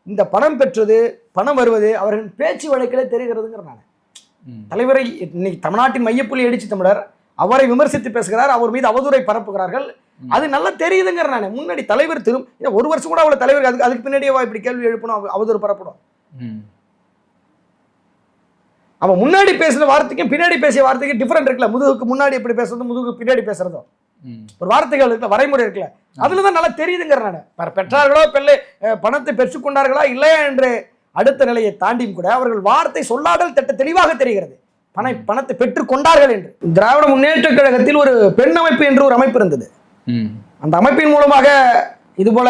இந்த பணம் பெற்றது, பணம் வருவது அவர்களின் பேச்சு வழக்கிலே தெரிகிறதுங்கிற நான் தலைவரை இன்னைக்கு தமிழ்நாட்டின் மையப்புள்ளி எழுச்சி தமிழர் அவரை விமர்சித்து பேசுகிறார், அவர் மீது அவதூறை பரப்புகிறார்கள். அது நல்லா தெரியுதுங்கிற நான். முன்னாடி தலைவர் ஒரு வருஷம் கூட அவ்வளவு தலைவர் அதுக்கு பின்னாடியே இப்படி கேள்வி எழுப்பணும், அவதூறு பரப்பணும். அவன் முன்னாடி பேசுற வார்த்தைக்கும் பின்னாடி பேசிய வார்த்தைக்கும் டிஃபரெண்ட் இருக்குல்ல. முதுகுக்கு முன்னாடி எப்படி பேசுறதும் முதுகுக்கு பின்னாடி பேசுறதும் ஒரு வார்த்தைகள் இருக்குல்ல, வரைமுறை இருக்குல்ல, அதுலதான் நல்லா தெரியுதுங்கிற நான். பெற்றார்களோ பணத்தை பெற்றுக்கொண்டார்களா இல்லையா என்று அடுத்த நிலையை தாண்டியும் கூட அவர்கள் வார்த்தை சொல்லாடல் தெளிவாக தெரிகிறது, பணத்தை பெற்றுக் கொண்டார்கள் என்று. திராவிட முன்னேற்ற கழகத்தில் ஒரு பெண் அமைப்பு என்று ஒரு அமைப்பு இருந்தது. அந்த அமைப்பின் மூலமாக இது போல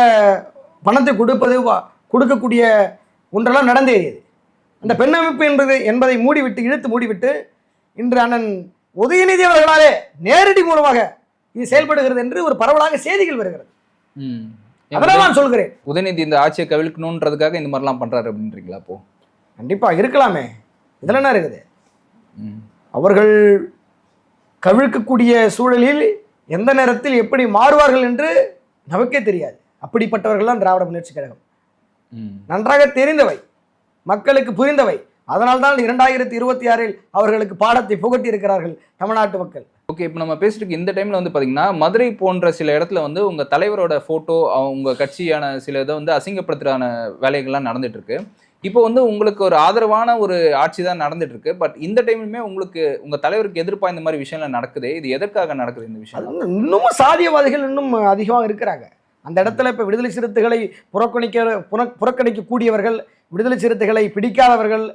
பணத்தை கொடுக்கக்கூடிய ஒன்றெல்லாம் நடந்தேறியது. அந்த பெண் அமைப்பு என்பதை இழுத்து மூடிவிட்டு இன்று அண்ணன் உதயநிதி அவர்களாலே நேரடி மூலமாக இது செயல்படுகிறது என்று ஒரு பரவலாக செய்திகள் வருகிறது. அதனால நான் சொல்கிறேன், உதயநிதி இந்த ஆட்சியை கவிழ்க்கணும்ன்றதுக்காக இந்த மாதிரிலாம் பண்றாரு அப்படின்றீங்களா? அப்போ கண்டிப்பா இருக்கலாமே, இதுல என்ன இருக்குது? அவர்கள் கவிழ்க்கக்கூடிய சூழலில் எந்த நேரத்தில் எப்படி மாறுவார்கள் என்று நமக்கே தெரியாது. அப்படிப்பட்டவர்கள் தான் திராவிட முன்னேற்ற கழகம். நன்றாக தெரிந்தவை, மக்களுக்கு புரிந்தவை. அதனால்தான் 2026 அவர்களுக்கு பாடத்தை புகட்டி இருக்கிறார்கள் தமிழ்நாட்டு மக்கள். ஓகே, இப்போ நம்ம பேசிட்டு இந்த டைம்ல வந்து பாத்தீங்கன்னா மதுரை போன்ற சில இடத்துல வந்து உங்க தலைவரோட போட்டோ, உங்க கட்சியான சில இதை வந்து அசிங்கப்படுத்துறான வேலைகள்லாம் நடந்துட்டு இருக்கு. இப்போ வந்து உங்களுக்கு ஒரு ஆதரவான ஒரு ஆட்சி தான் நடந்துட்டு இருக்கு. பட் இந்த டைம்லுமே உங்களுக்கு உங்க தலைவருக்கு எதிர்ப்பா இந்த மாதிரி விஷயம்லாம் நடக்குது. இது எதற்காக நடக்குது இந்த விஷயம்? இன்னமும் சாதியவாதிகள் இன்னும் அதிகமாக இருக்கிறாங்க அந்த இடத்துல. இப்ப விடுதலை சிறுத்தைகளை புறக்கணிக்க கூடியவர்கள், விடுதலை சிறுத்தைகளை பிடிக்காதவர்கள்,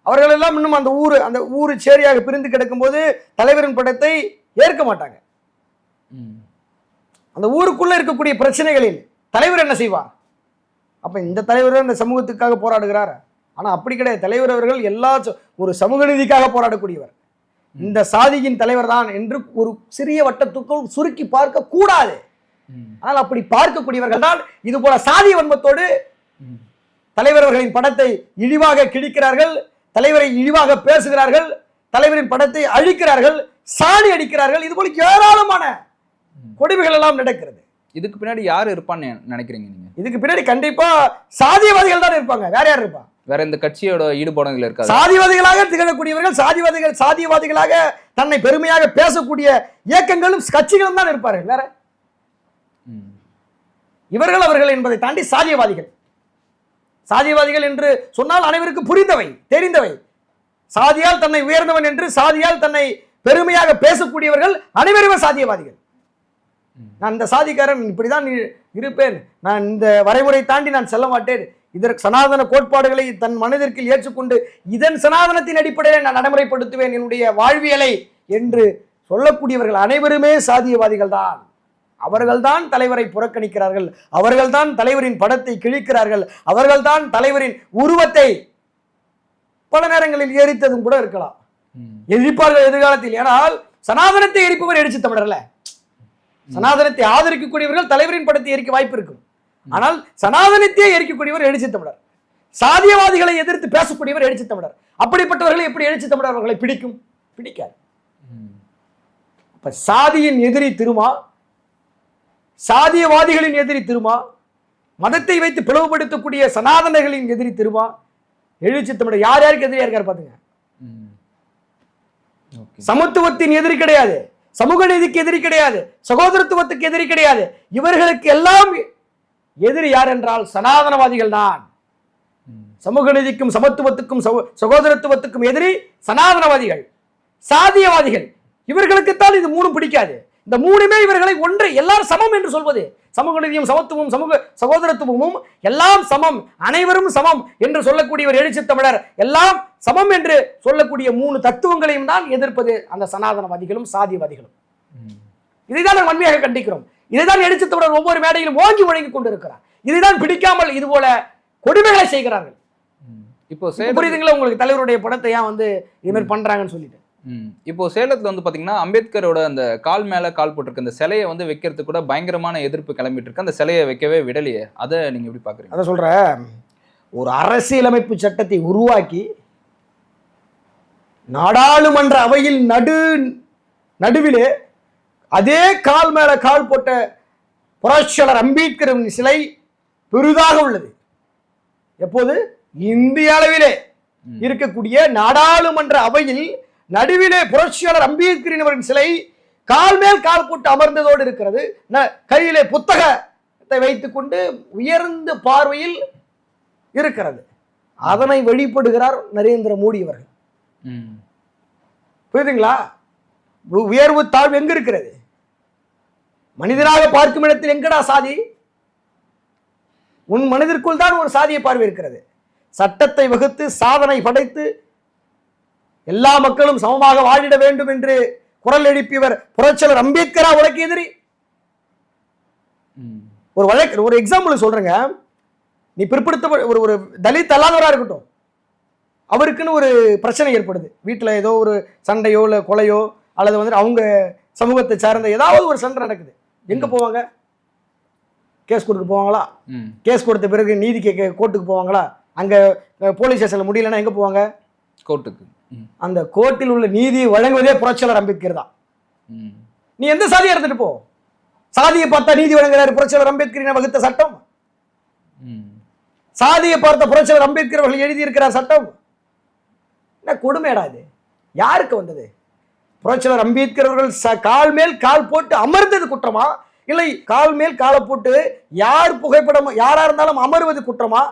அவர்கள் எல்லாம் இன்னும் அந்த ஊர் சேரியாக பிரிந்து கிடக்கும்போது தலைவரின் படத்தை ஏற்க மாட்டாங்க. அந்த ஊருக்குள்ள இருக்கக்கூடிய பிரச்சனைகளில் தலைவர் என்ன செய்வார்? அப்ப இந்த தலைவர் இந்த சமூகத்துக்காக போராடுகிறார். ஆனா அப்படி கிடையாது. தலைவர் அவர்கள் ஒரு சமூக நீதிக்காக போராடக்கூடியவர். இந்த சாதியின் தலைவர் தான் என்று ஒரு சிறிய வட்டத்துக்குள் சுருக்கி பார்க்க கூடாது. ஆனால் அப்படி பார்க்கக்கூடியவர்கள் தான் இது போல சாதிய வன்மத்தோடு தலைவர் அவர்களின் படத்தை இழிவாக கிழிக்கிறார்கள், தலைவரை இழிவாக பேசுகிறார்கள், தலைவரின் படத்தை அழிக்கிறார்கள், சாணி அடிக்கிறார்கள். இது போல ஏராளமான கொடுமைகள் எல்லாம் நடக்கிறது. இதுக்கு பின்னாடி யார் இருப்பான்னு நினைக்கிறீங்க நீங்க? இதுக்கு பின்னாடி கண்டிப்பா சாதியவாதிகள் தான் இருப்பாங்க. வேற யார் இருப்பா? வேற இந்த கட்சியோட ஈடுபாடுகள் இருக்காது. சாதிவாதிகளாக திகழக்கூடியவர்கள், சாதியவாதிகளாக தன்னை பெருமையாக பேசக்கூடிய இயக்கங்களும் கட்சிகளும் தான் இருப்பார்கள். வேற இவர்கள் அவர்கள் என்பதை தாண்டி சாதியவாதிகள். சாதியவாதிகள் என்று சொன்னால் அனைவருக்கும் புரிந்தவை, தெரிந்தவை. சாதியால் தன்னை உயர்ந்தவன் என்று, சாதியால் தன்னை பெருமையாக பேசக்கூடியவர்கள் அனைவருமே சாதியவாதிகள். நான் இந்த சாதிக்காரன், இப்படிதான் இருப்பேன், நான் இந்த வரைமுறை தாண்டி நான் செல்ல மாட்டேன், இதற்கு சனாதன கோட்பாடுகளை தன் மனதிற்கு ஏற்றுக்கொண்டு இதன் சனாதனத்தின் அடிப்படையில் நான் நடைமுறைப்படுத்துவேன் என்னுடைய வாழ்வியலை என்று சொல்லக்கூடியவர்கள் அனைவருமே சாதியவாதிகள் தான். அவர்கள்தான் தலைவரை புறக்கணிக்கிறார்கள், அவர்கள்தான் தலைவரின் படத்தை கிழிக்கிறார்கள், அவர்கள்தான் தலைவரின் உருவத்தை பல நேரங்களில் எரித்ததும் கூட இருக்கலாம், எரிப்பார்கள் எதிர்காலத்தில். ஏனால் சனாதனத்தை எரிப்பவர் எழுச்சி தமிழர்ல. சனாதனத்தை ஆதரிக்கக்கூடியவர்கள் தலைவரின் படத்தை எரிக்க வாய்ப்பு இருக்கும். ஆனால் சனாதனத்தையே எரிக்கக்கூடியவர் எழுச்சி தமிழர், சாதியவாதிகளை எதிர்த்து பேசக்கூடியவர் எழுச்சி தமிழர். அப்படிப்பட்டவர்களை எப்படி எழுச்சி தமிழர் அவர்களை பிடிக்கும்? பிடிக்காது. அப்ப சாதியின் எதிரி திருமா, சாதியவாதிகளின் எதிரி திருமா, மதத்தை வைத்து பிளவுபடுத்தக்கூடிய சனாதனர்களின் எதிரி திருமா, எழுச்சி தமிழர் யார் யாருக்கு எதிரியா இருக்காரு பாத்துங்க. சமத்துவத்தின் எதிரி கிடையாது, சமூக நீதிக்கு எதிரி கிடையாது, சகோதரத்துவத்துக்கு எதிரி கிடையாது. இவர்களுக்கு எல்லாம் எதிரி யார் என்றால் சனாதனவாதிகள் தான். சமூக நீதிக்கும் சமத்துவத்துக்கும் சகோதரத்துவத்துக்கும் எதிரி சனாதனவாதிகள், சாதியவாதிகள். இவர்களுக்குத்தான் இது மூணும் பிடிக்காது. இந்த மூணுமே இவர்களை ஒன்று, எல்லாரும் சமம் என்று சொல்வது, சமூக நீதியும் சமத்துவமும் சமூக சகோதரத்துவமும் எல்லாம் சமம், அனைவரும் சமம் என்று சொல்லக்கூடியவர் எழுச்சி தமிழர். எல்லாம் சமம் என்று சொல்லக்கூடிய மூணு தத்துவங்களையும் தான் எதிர்ப்பது அந்த சனாதனவாதிகளும் சாதியவாதிகளும். இதைதான் நாம் வன்மையாக கண்டிக்கிறோம். இதைதான் எழுச்சி தமிழர் ஒவ்வொரு மேடையிலும் ஓங்கி வழங்கி கொண்டிருக்கிறார். இதைதான் பிடிக்காமல் இது போல கொடுமைகளை செய்கிறார்கள். இப்போ புரியுதுங்களா உங்களுக்கு தலைவருடைய படத்தை ஏன் இது மாதிரி பண்றாங்கன்னு சொல்லிட்டு. இப்போ சேலத்துல பாத்தீங்கன்னா அம்பேத்கரோட அந்த கால் மேல கால் போட்டிருக்க அந்த சிலையை வைக்கிறதுக்கு கூட பயங்கரமான எதிர்ப்பு கிளம்பிட்டு இருக்கு. அந்த சிலையை வைக்கவே விடலையே, அதை நீங்க எப்படி பாக்குறீங்க? அத சொல்ற, ஒரு அரசியலமைப்பு சட்டத்தை உருவாக்கி நாடாளுமன்ற அவையில் நடுவிலே அதே கால் மேல கால் போட்ட புரட்சியாளர் அம்பேத்கரின் சிலை பெரிதாக உள்ளது. எப்போது? இந்திய அளவிலே இருக்கக்கூடிய நாடாளுமன்ற அவையில் நடுவிலே புரட்சியாளர் அம்பேத்கரின் அவரின் சிலை கால் மேல் கால் போட்டு அமர்ந்ததோடு இருக்கிறது. கையிலே புத்தகத்தை வைத்துக் கொண்டு உயர்ந்த பார்வையில் இருக்கிறது. அதனை வெளிப்படுகிறார் நரேந்திர மோடி அவர்கள். புரியுதுங்களா? உயர்வு தாழ்வு எங்க இருக்கிறது? மனிதனாக பார்க்கும் இடத்தில் எங்கடா சாதி? உன் மனதிற்குள் தான் ஒரு சாதிய பார்வை இருக்கிறது. சட்டத்தை வகுத்து சாதனை படைத்து எல்லா மக்களும் சமமாக வாழிட வேண்டும் என்று குரல் எழுப்பியவர் புரட்சியாளர் அம்பேத்கரா உனக்கு எதிரி? ஒரு எக்ஸாம்பிள் சொல்றேங்க. நீ பிற்படுத்த ஒரு தலித் அல்லாதவரா இருக்கட்டும், அவருக்குன்னு ஒரு பிரச்சனை ஏற்படுது, வீட்டுல ஏதோ ஒரு சண்டையோ இல்ல கொலையோ அல்லது அவங்க சமூகத்தை சார்ந்த ஏதாவது ஒரு சண்டை நடக்குது. எங்க போவாங்க? கேஸ் கொடுக்க போவாங்களா? கேஸ் கொடுத்த பிறகு நீதி கேட்க கோர்ட்டுக்கு போவாங்களா? அங்க போலீஸ் ஸ்டேஷன்ல முடியலன்னா எங்க போவாங்க? கோர்ட்டுக்கு. அந்த கோர்ட்டில் உள்ள நீதியை வழங்குவதே புரட்சியாளர் அம்பேத்கர் தான். நீ எந்த சாதியை எடுத்துட்டு போ, சாதியை பார்த்தா நீதி வழங்குறாரு புரட்சியாளர் அம்பேத்கரின் வகுத்த சட்டம். சாதியை பார்த்த புரட்சியாளர் அம்பேத்கர் அவர்கள் எழுதியிருக்கிறார் சட்டம். என்ன கொடுமைடா இது? யாருக்கு வந்தது? புரட்சியாளர் அம்பேத்கர் அவர்கள் கால் மேல் கால் போட்டு அமர்ந்தது குற்றமா, இல்லை கால் மேல் காலை போட்டு யார் புகைப்படம் யாரா இருந்தாலும் அமர்வது குற்றமா,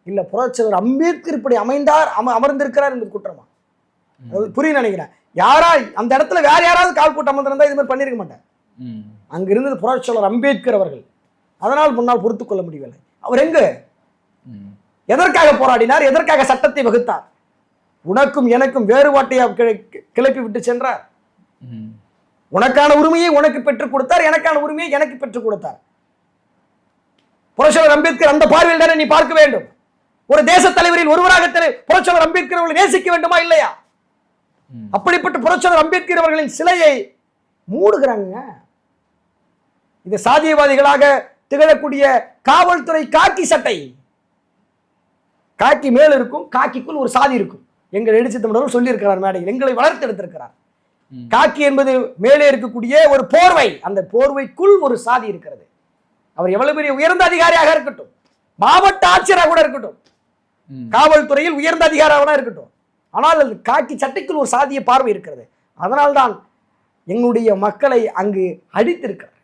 இல்ல புரட்சியாளர் அம்பேத்கர் இப்படி அமர்ந்திருக்கிறார் என்பது குற்றமா? புரிய நினைக்கிறேன். யாரா அந்த இடத்துல வேற யாராவது கால் போட்டு அமர்ந்திருந்தா இது மாதிரி பண்ணிருக்க மாட்டேன். அங்க இருந்தது புரட்சியாளர் அம்பேத்கர் அவர்கள். அதனால் முன்னால் பொறுத்துக் கொள்ள முடியவில்லை. அவர் எங்க எதற்காக போராடினார்? எதற்காக சட்டத்தை வகுத்தார்? உனக்கும் எனக்கும் வேறுபாட்டையா கிளப்பி விட்டு சென்றார். உனக்கான உரிமையை உனக்கு பெற்றுக் கொடுத்தார், எனக்கான உரிமையை எனக்கு பெற்றுக் கொடுத்தார். புரட்சியாளர் அம்பேத்கர் அந்த பார்வையில் தானே நீ பார்க்க வேண்டும். ஒரு தேச தலைவரில் ஒருவராக புரட்சியாளர் அம்பேத்கர் அவர்களை நேசிக்க வேண்டுமா இல்லையா? அப்படிப்பட்ட புரட்சியாளர் அம்பேத்கர் அவர்களின் சிலையை மூடுகிறாங்க. இது சாதியவாதிகளாக திகழக்கூடிய காவல்துறை காக்கி சட்டை, காக்கி மேல் இருக்கும், காக்கிக்குள் ஒரு சாதி இருக்கும். எங்கள் எழுச்சி தமிழர்கள் சொல்லி இருக்கிறார் மேடையில், எங்களை வளர்த்து எடுத்திருக்கிறார். காக்கி என்பது மேலே இருக்கக்கூடிய ஒரு போர்வை, அந்த போர்வைக்குள் ஒரு சாதி இருக்கிறது. அவர் எவ்வளவு பெரிய உயர்ந்த அதிகாரியாக இருக்கட்டும், மாவட்ட ஆட்சியராக கூட இருக்கட்டும், காவல்துறையில் உயர்ந்த அதிகாரியாக இருக்கட்டும், ஆனால் அது காக்கி சட்டைக்குள் ஒரு சாதிய பார்வை இருக்கிறது. அதனால்தான் எங்களுடைய மக்களை அங்கு அடித்திருக்கிறார்.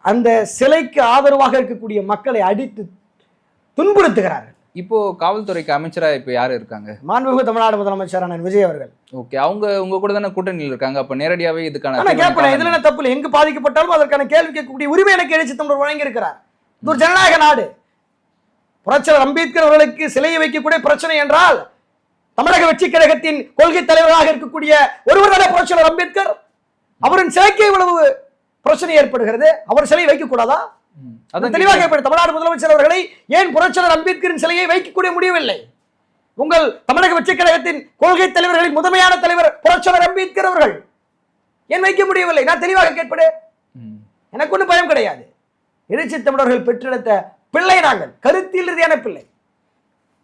அந்த சிலைக்கு ஆதரவாக இருக்கக்கூடிய மக்களை அடித்து துன்புறுத்துகிறார்கள். இப்போ காவல்துறைக்கு அமைச்சரா இப்ப யாரு இருக்காங்க? மாண்புமிகு தமிழ்நாடு முதலமைச்சரான விஜய் அவர்கள். ஓகே, அவங்க உங்க கூட தானே கூட்டணியில் இருக்காங்க. அப்ப நேரடியாவே இதுக்கான இதுல என்ன தப்பு இல்லை. எங்கு பாதிக்கப்பட்டாலும் அதற்கான கேள்வி கேட்கக்கூடிய உரிமை எனக்கு எழுச்சி தமிழர் வழங்கி இருக்கிறார். இது ஒரு ஜனநாயக நாடு. புரட்சியாளர் அம்பேத்கர் அவர்களுக்கு சிலையை வைக்கக்கூடிய பிரச்சனை என்றால் தமிழக வெற்றி கழகத்தின் கொள்கை தலைவராக இருக்கக்கூடிய ஒருவர் தானே புரட்சியாளர் அம்பேத்கர். அவரின் சிலைக்கு இவ்வளவு பிரச்சனை ஏற்படுகிறது, அவர் சிலை வைக்க கூடாதா? தெளிவாக தமிழ்நாடு முதலமைச்சர் அவர்களை ஏன் புரட்சியாளர் அம்பேத்கரின் சிலையை வைக்கக்கூடிய முடியவில்லை? உங்கள் தமிழக வெற்றி கழகத்தின் கொள்கை தலைவர்களின் முதன்மையான தலைவர் புரட்சியாளர் அம்பேத்கர் அவர்கள் ஏன் வைக்க முடியவில்லை? நான் தெளிவாக கேட்பேன். எனக்கு ஒன்றும் பயம் கிடையாது. எழுச்சி தமிழர்கள் பெற்றெடுத்த பிள்ளை நாங்கள், கருத்தியல் ரீதியான பிள்ளை.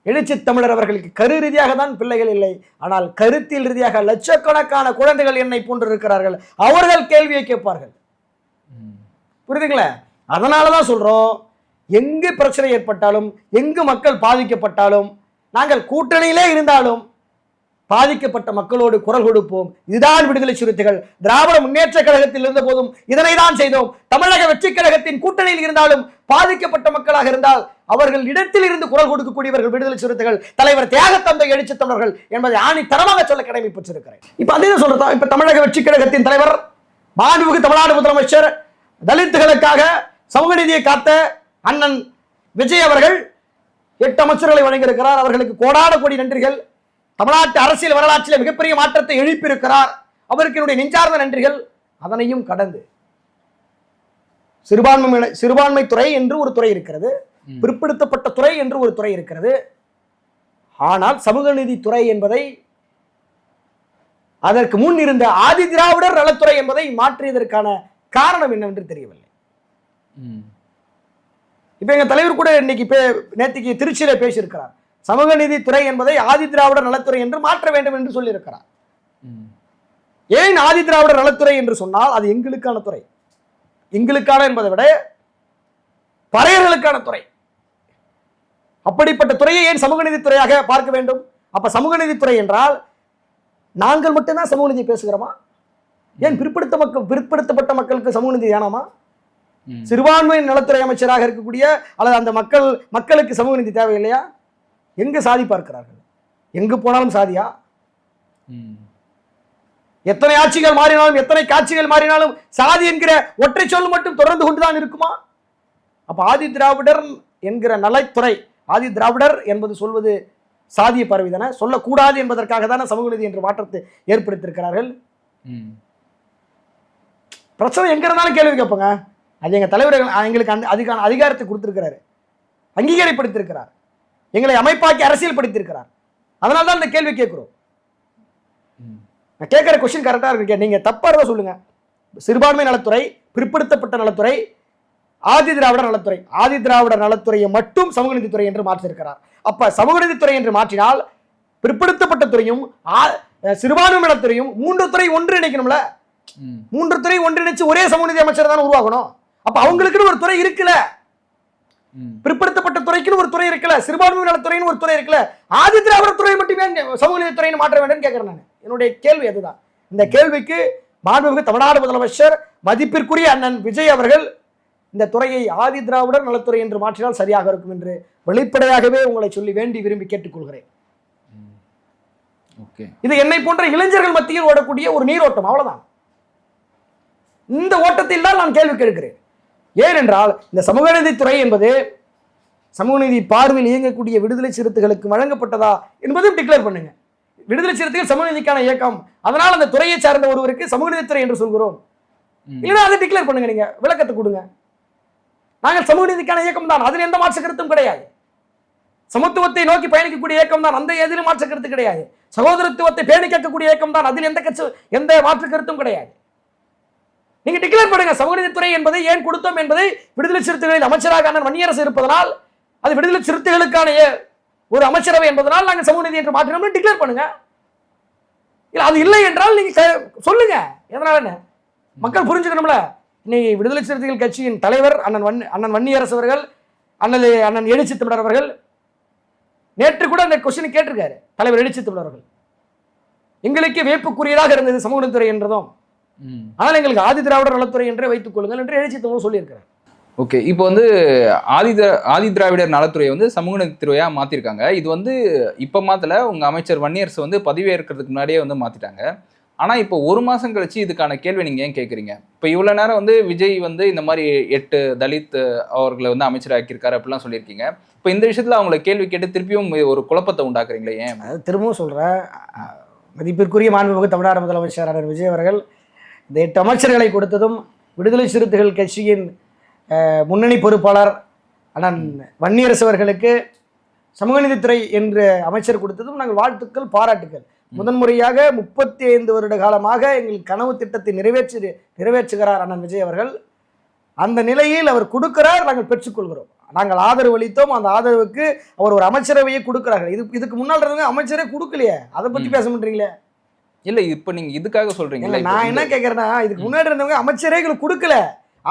எழுச்சி தமிழர் அவர்களுக்கு கரு ரீதியாக தான் பிள்ளைகள் இல்லை, ஆனால் கருத்தியல் ரீதியாக லட்சக்கணக்கான குழந்தைகள் என்னை போன்று இருக்கிறார்கள். அவர்கள் கேள்வியை கேட்பார்கள். புரியுதுங்களா? அதனாலதான் சொல்றோம், எங்கு பிரச்சனை ஏற்பட்டாலும், எங்கு மக்கள் பாதிக்கப்பட்டாலும், நாங்கள் கூட்டணியிலே இருந்தாலும் பாதிக்கப்பட்ட மக்களோடு குரல் கொடுப்போம். இதுதான் விடுதலை சிறுத்தைகள். திராவிட முன்னேற்ற கழகத்தில் இருந்த போதும் இதனை தான் செய்தோம். தமிழக வெற்றி கழகத்தின் கூட்டணியில் இருந்தாலும் பாதிக்கப்பட்ட மக்களாக இருந்தால் அவர்கள் இடத்தில் இருந்து குரல் கொடுக்கக்கூடியவர்கள் விடுதலை சிறுத்தைகள், தலைவர் தியாகத்தந்தை எழுச்சி தமிழர்கள் என்பதை ஆணித்தரமாக சொல்ல கடமைப்பட்டிருக்கிறேன். இப்ப அதே சொல்றதா, இப்ப தமிழக வெற்றி கழகத்தின் தலைவர் மாண்புமிகு தமிழ்நாடு முதலமைச்சர் தலித்துகளுக்காக சமூக நீதியை காத்த அண்ணன் விஜய் அவர்கள் 8 அமைச்சர்களை வழங்கியிருக்கிறார். அவர்களுக்கு கோடான கோடி நன்றிகள். தமிழ்நாட்டு அரசியல் வரலாற்றில் மிகப்பெரிய மாற்றத்தை எழுப்பியிருக்கிறார். அவருக்கு என்னுடைய நெஞ்சார்ந்த நன்றிகள். அதனையும் கடந்து சிறுபான்மை துறை என்று ஒரு துறை இருக்கிறது, பிற்படுத்தப்பட்ட துறை என்று ஒரு துறை இருக்கிறது. ஆனால் சமூக நீதி துறை என்பதை, அதற்கு முன் இருந்த ஆதி திராவிடர் நலத்துறை என்பதை மாற்றியதற்கான காரணம் என்னவென்று தெரியவில்லை. இப்ப எங்க தலைவர் கூட இன்னைக்கு நேற்றுக்கு திருச்சியில பேசியிருக்கிறார். சமூக நீதி துறை என்பதை ஆதி திராவிடர் நலத்துறை என்று மாற்ற வேண்டும் என்று சொல்லியிருக்கிறார். ஏன் ஆதி திராவிடர் நலத்துறை என்று சொன்னால் அது எங்களுக்கான துறை. எங்களுக்கான என்பதை விட பறையர்களுக்கான துறை. அப்படிப்பட்ட துறையை ஏன் சமூக நீதி துறையாக பார்க்க வேண்டும்? அப்ப சமூக நீதி துறை என்றால் நாங்கள் மட்டும்தான் சமூக நீதி பேசுகிறோமா? ஏன் பிற்படுத்தப்பட்ட மக்களுக்கு சமூக நீதி வேணாமா? சிறுபான்மை நலத்துறை அமைச்சராக இருக்கக்கூடிய அல்லது அந்த மக்களுக்கு சமூக நீதி தேவையில்லையா? எங்கு சாதி பார்க்கிறார்கள்? எங்கு போனாலும் சாதியா? எத்தனை ஆட்சிகள் மாறினாலும், எத்தனை காட்சிகள் மாறினாலும் சாதி என்கிற ஒற்றை சொல் மட்டும் தொடர்ந்து கொண்டுதான் இருக்குமா? அப்ப ஆதி திராவிடர் என்கிற நலத்துறை, ஆதி திராவிடர் என்பது சொல்வது சாதிய பரவி தானே, சொல்லக்கூடாது என்பதற்காக தானே சமூக நீதி என்ற மாற்றத்தை ஏற்படுத்தியிருக்கிறார்கள். பிரச்சனை எங்க இருந்தாலும் கேள்வி கேட்போங்க. அது எங்க தலைவர்கள் எங்களுக்கு அதுக்கான அதிகாரத்தை கொடுத்திருக்கிறாரு, அங்கீகாரப்படுத்தியிருக்கிறார், எங்களை அமைப்பாக்கி அரசியல் படுத்தியிருக்கிறார். அதனால தான் இந்த கேள்வி கேட்கிறோம். நான் கேட்கிற கொஸ்டின் கரெக்டா இருக்கு, நீங்க தப்பா இருந்தா சொல்லுங்க. சிறுபான்மை நலத்துறை, பிற்படுத்தப்பட்ட நலத்துறை, ஆதி திராவிடர் நலத்துறை, ஆதி திராவிடர் நலத்துறையை மட்டும் சமூக நீதித்துறை என்று மாற்றியிருக்கிறார். அப்ப சமூக நீதித்துறை என்று மாற்றினால் பிற்படுத்தப்பட்ட துறையும் சிறுபான்மை நலத்துறையும் 3 துறை ஒன்றிணைக்கணும்ல. 3 துறை ஒன்றிணைச்சு ஒரே சமூக நீதி அமைச்சர் தான் உருவாகணும். அப்ப அவங்களுக்குன்னு ஒரு துறை இருக்குல்ல, பிற்படுத்தப்பட்ட துறைக்குன்னு ஒரு துறை இருக்குல்ல, சிறுபான்மை நலத்துறைன்னு ஒரு துறை இருக்குல்ல, ஆதி திராவிடர் துறை மட்டுமே சமூக நீதி துறைன்னு மாற்ற வேண்டும் கேட்கிறேன் நான். என்னுடைய கேள்வி அதுதான். இந்த கேள்விக்கு மாண்புமிகு தமிழ்நாடு முதலமைச்சர் மதிப்பிற்குரிய அண்ணன் விஜய் அவர்கள் இந்த துறையை ஆதி திராவிடர் நலத்துறை என்று மாற்றினால் சரியாக இருக்கும் என்று வெளிப்படையாகவே உங்களை சொல்லி வேண்டி விரும்பி கேட்டுக்கொள்கிறேன். இது என்னை போன்ற இளைஞர்கள் மத்தியில் ஓடக்கூடிய ஒரு நீரோட்டம், அவ்வளவுதான். இந்த ஓட்டத்தில் தான் நான் கேள்வி கேட்கிறேன். ஏனென்றால் இந்த சமூக நீதித்துறை என்பது சமூக நீதி பார்வையில் இயங்கக்கூடிய விடுதலை சிறுத்தைகளுக்கு வழங்கப்பட்டதா என்பதையும் டிக்ளேர் பண்ணுங்க. விடுதலை சிறுத்தைகள் சமூக நீதிக்கான இயக்கம், அதனால் அந்த துறையை சார்ந்த ஒருவருக்கு சமூக நீதித்துறை என்று சொல்கிறோம். இல்லைன்னா அதை டிக்ளேர் பண்ணுங்க, நீங்க விளக்கத்தை கொடுங்க. நாங்கள் சமூக நீதிக்கான இயக்கம் தான், அதில் எந்த மாற்று கருத்தும் கிடையாது. சமத்துவத்தை நோக்கி பயணிக்கக்கூடிய இயக்கம் தான், அந்த எதிலும் மாற்று கருத்து கிடையாது. சகோதரத்துவத்தை பேணி கேட்கக்கூடிய இயக்கம் தான், அதில் எந்த மாற்று கருத்தும் கிடையாது. நீங்க டிக்ளேர் பண்ணுங்க. சமூக நீதித்துறை என்பதை ஏன் கொடுத்தோம் என்பதை விடுதலை சிறுத்தைகளில் அமைச்சராக அண்ணன் வன்னியரசு இருப்பதனால், அது விடுதலை சிறுத்தைகளுக்கான ஒரு அமைச்சரவை என்பதனால் நாங்கள் சமூக நீதி என்று மாற்றினோம் டிக்ளேர் பண்ணுங்க. இல்ல அது இல்லை என்றால் நீங்க சொல்லுங்க. எதனால மக்கள் புரிஞ்சுக்கணும்ல. இன்னைக்கு விடுதலை சிறுத்தைகள் கட்சியின் தலைவர் அண்ணன் வன்னியரசு அவர்கள், அண்ணன் எழுச்சி தமிழர் அவர்கள் நேற்று கூட அந்த கொஸ்டின் கேட்டிருக்காரு. தலைவர் எழுச்சி தமிழர் அவர்கள், எங்களுக்கு வியப்புக்குரியதாக இருந்தது சமூக நீதித்துறை என்றதும், ஆனால் எங்களுக்கு ஆதி திராவிடர் நலத்துறை என்றே வைத்துக் கொள்ளுங்கள் என்று எழுச்சி தமிழர் சொல்லியிருக்கிறார். ஓகே, இப்போ வந்து ஆதி திராவிடர் நலத்துறையை வந்து சமூக நீதித்துறையாக மாற்றிருக்காங்க. இது வந்து இப்போ மாற்றல, உங்கள் அமைச்சர் வன்னியரசு வந்து பதவியேற்கிறதுக்கு முன்னாடியே வந்து மாற்றிட்டாங்க. ஆனால் இப்போ ஒரு மாதம் கழிச்சு இதுக்கான கேள்வி நீங்கள் ஏன் கேட்குறீங்க? இப்போ இவ்வளோ நேரம் வந்து விஜய் வந்து இந்த மாதிரி 8 தலித் அவர்களை வந்து அமைச்சராக்கியிருக்காரு அப்படிலாம் சொல்லியிருக்கீங்க. இப்போ இந்த விஷயத்தில் அவங்களை கேள்வி கேட்டு திருப்பியும் ஒரு குழப்பத்தை உண்டாக்குறீங்களே ஏன்? அது திரும்பவும் சொல்கிறேன், மதிப்பிற்குரிய மாண்புமிகு தமிழ்நாடு முதலமைச்சர் விஜய் அவர்கள் இந்த 8 அமைச்சர்களை கொடுத்ததும், விடுதலை சிறுத்தைகள் கட்சியின் முன்னணி பொறுப்பாளர் அண்ணன் வன்னியரசு அவர்களுக்கு சமூக நீதித்துறை என்று அமைச்சர் கொடுத்ததும் நாங்கள் வாழ்த்துக்கள், பாராட்டுக்கள். முதன்முறையாக 35 வருட காலமாக எங்கள் கனவு திட்டத்தை நிறைவேற்றுகிறார் அண்ணன் விஜய் அவர்கள். அந்த நிலையில் அவர் கொடுக்கிறார், நாங்கள் பெற்றுக்கொள்கிறோம். நாங்கள் ஆதரவு அளித்தோம், அந்த ஆதரவுக்கு அவர் ஒரு அமைச்சரவையை கொடுக்கிறார்கள். இதுக்கு முன்னால் இருந்தவங்க அமைச்சரே கொடுக்கலையே, அதை பற்றி பேச மாட்டீங்களே? இல்லை, இப்போ நீங்கள் இதுக்காக சொல்கிறீங்க. நான் என்ன கேட்குறேன்னா, இதுக்கு முன்னாடி இருந்தவங்க அமைச்சரே கொடுக்கல,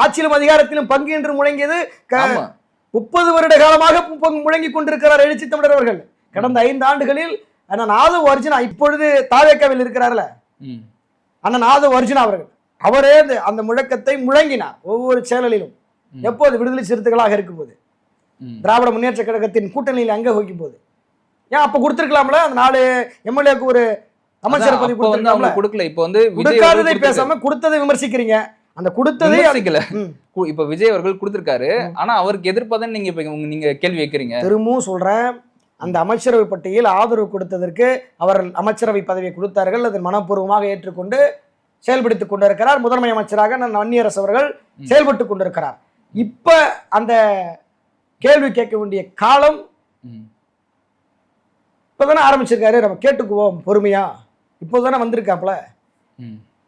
ஆட்சியிலும் அதிகாரத்திலும் பங்கு என்று முழங்கியது 30 வருட காலமாக முழங்கி கொண்டிருக்கிறார் எழுச்சி தமிழர் அவர்கள். கடந்த 5 ஆண்டுகளில் அண்ணன் ஆதவ் அர்ஜுனா, இப்பொழுது தாவேக்காவில் இருக்கிறார்ல அண்ணன் ஆதவ் அர்ஜுனா அவர்கள், அவரே அந்த முழக்கத்தை முழங்கினார் ஒவ்வொரு சேனலிலும். எப்போது விடுதலை சிறுத்தைகளாக இருக்கும்போது, திராவிட முன்னேற்ற கழகத்தின் கூட்டணியில் அங்க வகிக்கும் போது, ஏன் அப்ப கொடுத்திருக்கலாம்ல? அந்த 4 எம்எல்ஏக்கு ஒரு அமைச்சர் பதவி கொடுக்கல. இப்போ வந்து கொடுக்காததை பேசாம கொடுத்ததை விமர்சிக்கிறீங்க. அந்த கொடுத்ததே விமர்சிக்கல. இப்ப விஜய் அவர்கள் கொடுத்திருக்காரு, ஆனா அவருக்கு எதிர்ப்பாதான் நீங்க கேள்வி வைக்கிறீங்க. திரும்பவும் சொல்றேன், அந்த அமைச்சரவை பட்டியல் ஆதரவு கொடுத்ததற்கு அவர் அமைச்சரவை பதவியை கொடுத்தார்கள். அதை மனப்பூர்வமாக ஏற்றுக்கொண்டு செயல்படுத்திக் கொண்டிருக்கிறார். முதன்மை அமைச்சராக நான் வன்னியரசு அவர்கள் செயல்பட்டுக் கொண்டிருக்கிறார். இப்ப அந்த கேள்வி கேட்க வேண்டிய காலம் இப்பதானே ஆரம்பிச்சிருக்காரு. நம்ம கேட்டுக்குவோம் பொறுமையா. இப்போதானே வந்திருக்காப்ல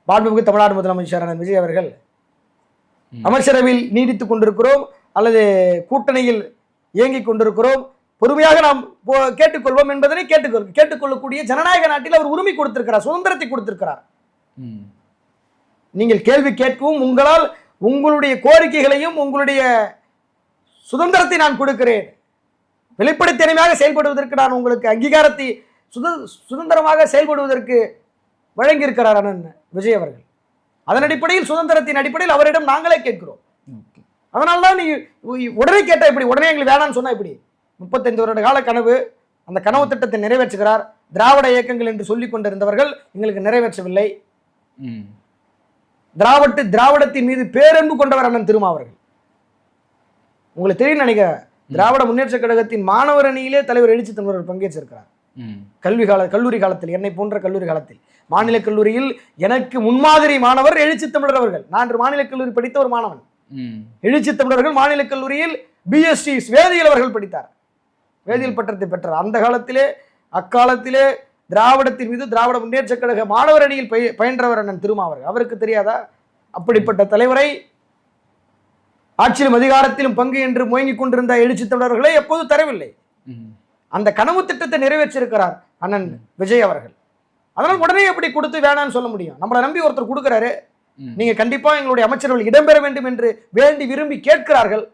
மாண்புமிகு தமிழ்நாடு முதலமைச்சர் விஜய் அவர்கள். அமைச்சரவையில் நீடித்துக் கொண்டிருக்கிறோம் அல்லது கூட்டணியில் இயங்கிக் கொண்டிருக்கிறோம், பொறுமையாக நாம் கேட்டுக்கொள்வோம் என்பதனை கேட்டுக்கொள்ளக்கூடிய ஜனநாயக நாட்டில் அவர் உரிமை கொடுத்திருக்கிறார், சுதந்திரத்தை கொடுத்திருக்கிறார். நீங்கள் கேள்வி கேட்கவும், உங்களால் உங்களுடைய கோரிக்கைகளையும் உங்களுடைய சுதந்திரத்தை நான் கொடுக்கிறேன், வெளிப்படைத்தன்மையாக செயல்படுவதற்கு நான் உங்களுக்கு அங்கீகாரத்தை சுதந்திரமாக செயல்படுவதற்கு வழங்கியிருக்கிறார் அண்ணன் விஜய் அவர்கள். அதன் அடிப்படையில், சுதந்திரத்தின் அடிப்படையில் அவரிடம் நாங்களே கேட்கிறோம். அதனால்தான் நீ உடனே கேட்டா இப்படி, உடனே எங்களுக்கு வேணாம்னு சொன்னா இப்படி? 35 வருட கால கனவு, அந்த கனவு திட்டத்தை நிறைவேற்றுகிறார். திராவிட இயக்கங்கள் என்று சொல்லிக் கொண்டிருந்தவர்கள் எங்களுக்கு நிறைவேற்றவில்லை. திராவிடத்தின் மீது பேரன்பு கொண்டவர் அண்ணன் திருமாவர்கள். உங்களுக்கு தெரியும் நினைக்க, திராவிட முன்னேற்ற கழகத்தின் மாணவர் அணியிலே தலைவர் எழுச்சி தமிழர் பங்கேற்றிருக்கிறார். கல்லூரி காலத்தில், என்னை போன்ற கல்லூரி காலத்தில், மாநில கல்லூரியில் எனக்கு முன்மாதிரி மாணவர் எழுச்சி தமிழர் அவர்கள். நான் மாநில கல்லூரி படித்த ஒரு மாணவன். எழுச்சி தமிழர்கள் மாநில கல்லூரியில் பிஎஸ்சி வேதியியல் அவர்கள் படித்தார், வேதியியல் பட்டத்தை பெற்றார். அந்த காலத்திலே, அக்காலத்திலே திராவிடத்தின் மீது திராவிட முன்னேற்ற கழக மாணவர் அணியில் பயின்றவர் அண்ணன் திருமாவர்கள். அவருக்கு தெரியாதா? அப்படிப்பட்ட தலைவரை ஆட்சியிலும் அதிகாரத்திலும் பங்கு என்று முயங்கிக் கொண்டிருந்த எழுச்சி தமிழர்களை எப்போது தரவில்லை. அந்த கனவு திட்டத்தை நிறைவேற்றிருக்கிறார் அண்ணன் விஜய் அவர்கள். அதனால் உடனே எப்படி கொடுத்து வேணான்னு சொல்ல முடியும்? நம்மளை நம்பி ஒருத்தர் கொடுக்கிறாரு, நீங்க கண்டிப்பா எங்களுடைய அமைச்சர்கள் இடம்பெற வேண்டும் என்று வேண்டி விரும்பி கேட்கிறார்கள்.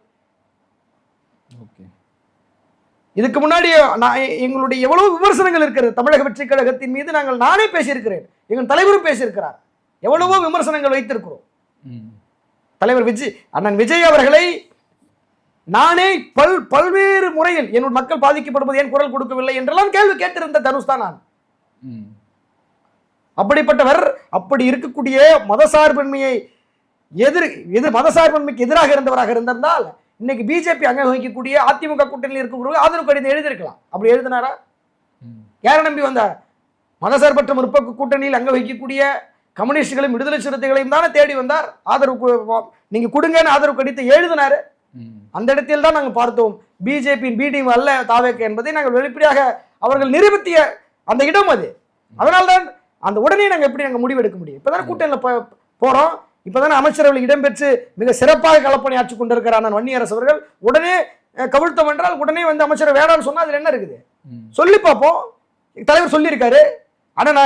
இதுக்கு முன்னாடி எங்களுடைய எவ்வளவு விமர்சனங்கள் இருக்கிறது தமிழக வெற்றி கழகத்தின் மீது. நானே பேசியிருக்கிறேன், எங்கள் தலைவரும் பேசியிருக்கிறார். எவ்வளவோ விமர்சனங்கள் வைத்திருக்கிறோம். தலைவர் அண்ணன் விஜய் அவர்களை நானே பல்வேறு முறையில் என்னுடைய மக்கள் பாதிக்கப்படுவது ஏன் குரல் கொடுக்கவில்லை என்றெல்லாம் கேள்வி கேட்டிருந்த தனுஷ் தான் நான். அப்படிப்பட்டவர், அப்படி இருக்கக்கூடிய மதசார்பின்மையை மதசார்பின்மைக்கு எதிராக இருந்தவராக இருந்திருந்தால் இன்னைக்கு பிஜேபி அங்க வகிக்கக்கூடிய அதிமுக கூட்டணியில் இருக்கக்கூடிய ஆதரவு கடிதம் எழுதியிருக்கலாம். அப்படி எழுதினாரா? யாரை நம்பி வந்தார்? மதசார்பற்ற முற்போக்கு கூட்டணியில் அங்க வைக்கக்கூடிய கம்யூனிஸ்டுகளையும் விடுதலை சிறுத்தைகளையும் தானே தேடி வந்தார். ஆதரவு நீங்க கொடுங்கன்னு ஆதரவு கடித்து எழுதினாரு. அந்த இடத்தில் தான் நாங்கள் பார்த்தோம் பிஜேபியின் பி டீம் அல்ல தாவேக என்பதை நாங்கள் வெளிப்படையாக அவர்கள் நிரூபித்திய அந்த இடம் அது. அதனால்தான் அந்த உடனே நாங்கள் எப்படி நாங்கள் முடிவெடுக்க முடியும்? இப்போதானே கூட்டணியில் போறோம், இப்போதானே அமைச்சரவையில் இடம்பெற்று மிக சிறப்பாக களப்பணி ஆட்சி கொண்டிருக்கிறார் அண்ணன் வன்னியரசு அவர்கள். உடனே கவிழ்த்தம் என்றால் உடனே வந்து அமைச்சர் வேடான்னு சொன்னா அதுல என்ன இருக்குது? சொல்லி பார்ப்போம். தலைவர் சொல்லியிருக்காரு. ஆனா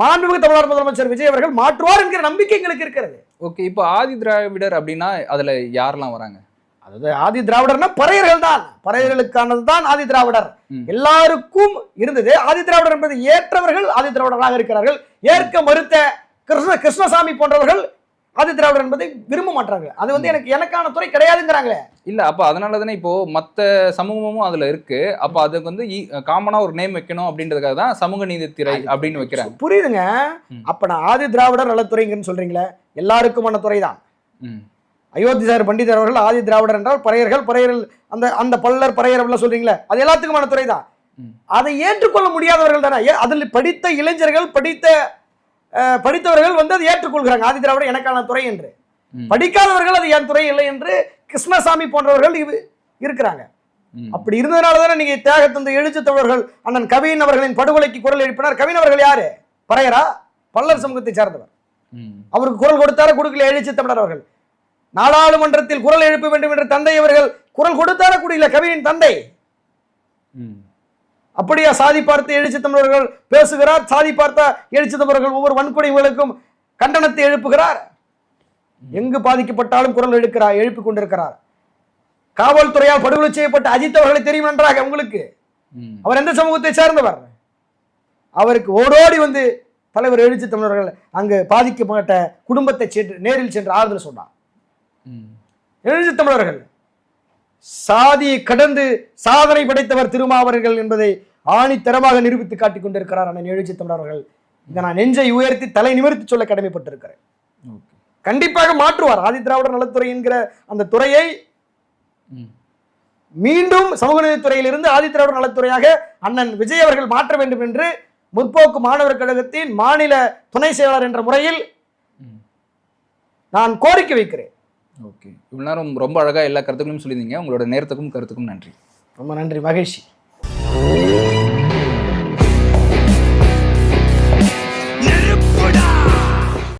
மாண்புமிகு தமிழ்நாடு முதலமைச்சர் விஜய் அவர்கள் மாற்றுவார் என்கிற நம்பிக்கை எங்களுக்கு இருக்கிறது. ஓகே, இப்போ ஆதி திராவிடர் அப்படின்னா அதுல யாரெல்லாம் வராங்க? அதாவது ஆதி திராவிடர்னா பறையர்கள் தான், பறையர்களுக்கானது தான் ஆதி திராவிடர். எல்லாருக்கும் இருந்தது. ஆதி திராவிடர் என்பது ஏற்றவர்கள் ஆதி திராவிடர்களாக இருக்கிறார்கள். ஏற்க மறுத்த கிருஷ்ணசாமி போன்றவர்கள் ஆதி திராவிடர் என்பதை விரும்ப மாட்டாங்க. அது வந்து எனக்கான துறை கிடையாதுங்கிறாங்களே. இல்ல, அப்ப அதனால தானே இப்போ மத்த சமூகமும் அதுல இருக்கு. அப்ப அதுக்கு வந்து காமனா ஒரு நேம் வைக்கணும் அப்படின்றதுக்காக தான் சமூக நீதித்துறை அப்படின்னு வைக்கிறாங்க. புரியுதுங்க. அப்ப நான் ஆதி திராவிடர் நலத்துறைங்கன்னு சொல்றீங்களே, எல்லாருக்குமான துறை தான். அயோத்தி சார் பண்டிதர் அவர்கள் ஆதி திராவிடர் என்றால் பறையர்கள் அந்த அந்த பல்லர் பறையர் சொல்றீங்களே, அது எல்லாத்துக்குமான துறை தான். அதை ஏற்றுக்கொள்ள முடியாதவர்கள் தானே. அதில் படித்த இளைஞர்கள் படித்தவர்கள் வந்து அதை ஏற்றுக்கொள்கிறாங்க ஆதி திராவிடர் எனக்கான துறை என்று. படிக்காதவர்கள் அது என் துறை இல்லை என்று கிருஷ்ணசாமி போன்றவர்கள் இருக்கிறாங்க. அப்படி இருந்ததுனால தானே நீங்க தியாகத்தந்தை எழுச்சி தமிழர்கள் அண்ணன் கவின் அவர்களின் படுகொலைக்கு குரல் எழுப்பினார். கவின் அவர்கள் யாரு? பறையரா? பல்லர் சமூகத்தை சார்ந்தவர். அவருக்கு குரல் கொடுத்தார கொடுக்கல எழுச்சி தமிழர் அவர்கள். நாடாளுமன்றத்தில் குரல் எழுப்ப வேண்டும் என்று தந்தை அவர்கள் குரல் கொடுத்தார கூடிய கவினின் தந்தை. அப்படியா சாதி பார்த்து எழுச்சி தமிழர்கள் பேசுகிறார்? சாதி பார்த்த எழுச்சி தமிழர்கள் ஒவ்வொரு வன்கொடுமைகளுக்கும் கண்டனத்தை எழுப்புகிறார். எங்கு பாதிக்கப்பட்டாலும் குரல் எழுப்பிக் கொண்டிருக்கிறார். காவல்துறையால் படுகொலை செய்யப்பட்ட அஜித் அவர்களை தெரியும் நன்றாக உங்களுக்கு. அவர் எந்த சமூகத்தை சேர்ந்தவர்? அவருக்கு ஓடோடி வந்து தலைவர் எழுச்சி தமிழர்கள் அங்கு பாதிக்கப்பட்ட குடும்பத்தை நேரில் சென்று ஆறுதல் சொன்னார். எழுச்சி தமிழர்கள் சாதியை கடந்து சாதனை படைத்தவர் திருமாவர்கள் என்பதை ஆணித்தரமாக நிரூபித்து காட்டிக் கொண்டிருக்கிறார் அண்ணன் எழுச்சி தமிழர்கள். இதை நான் நெஞ்சை உயர்த்தி தலை நிமிர்த்தி சொல்ல கடமைப்பட்டிருக்கிறேன். கண்டிப்பாக மாற்றுவார். ஆதி திராவிடர் நலத்துறை என்கிற அந்த துறையை மீண்டும் சமூக நீதித்துறையிலிருந்து ஆதி திராவிடர் நலத்துறையாக அண்ணன் விஜய் அவர்கள் மாற்ற வேண்டும் என்று முற்போக்கு மாணவர் கழகத்தின் மாநில துணை செயலாளர் என்ற முறையில் நான் கோரிக்கை வைக்கிறேன். ஓகே, இவ்வளவு நேரம் ரொம்ப அழகா எல்லா கருத்துக்களும் சொல்லியிருந்தீங்க. உங்களோட நேரத்துக்கும் கருத்துக்கும் நன்றி. ரொம்ப நன்றி, மகிழ்ச்சி.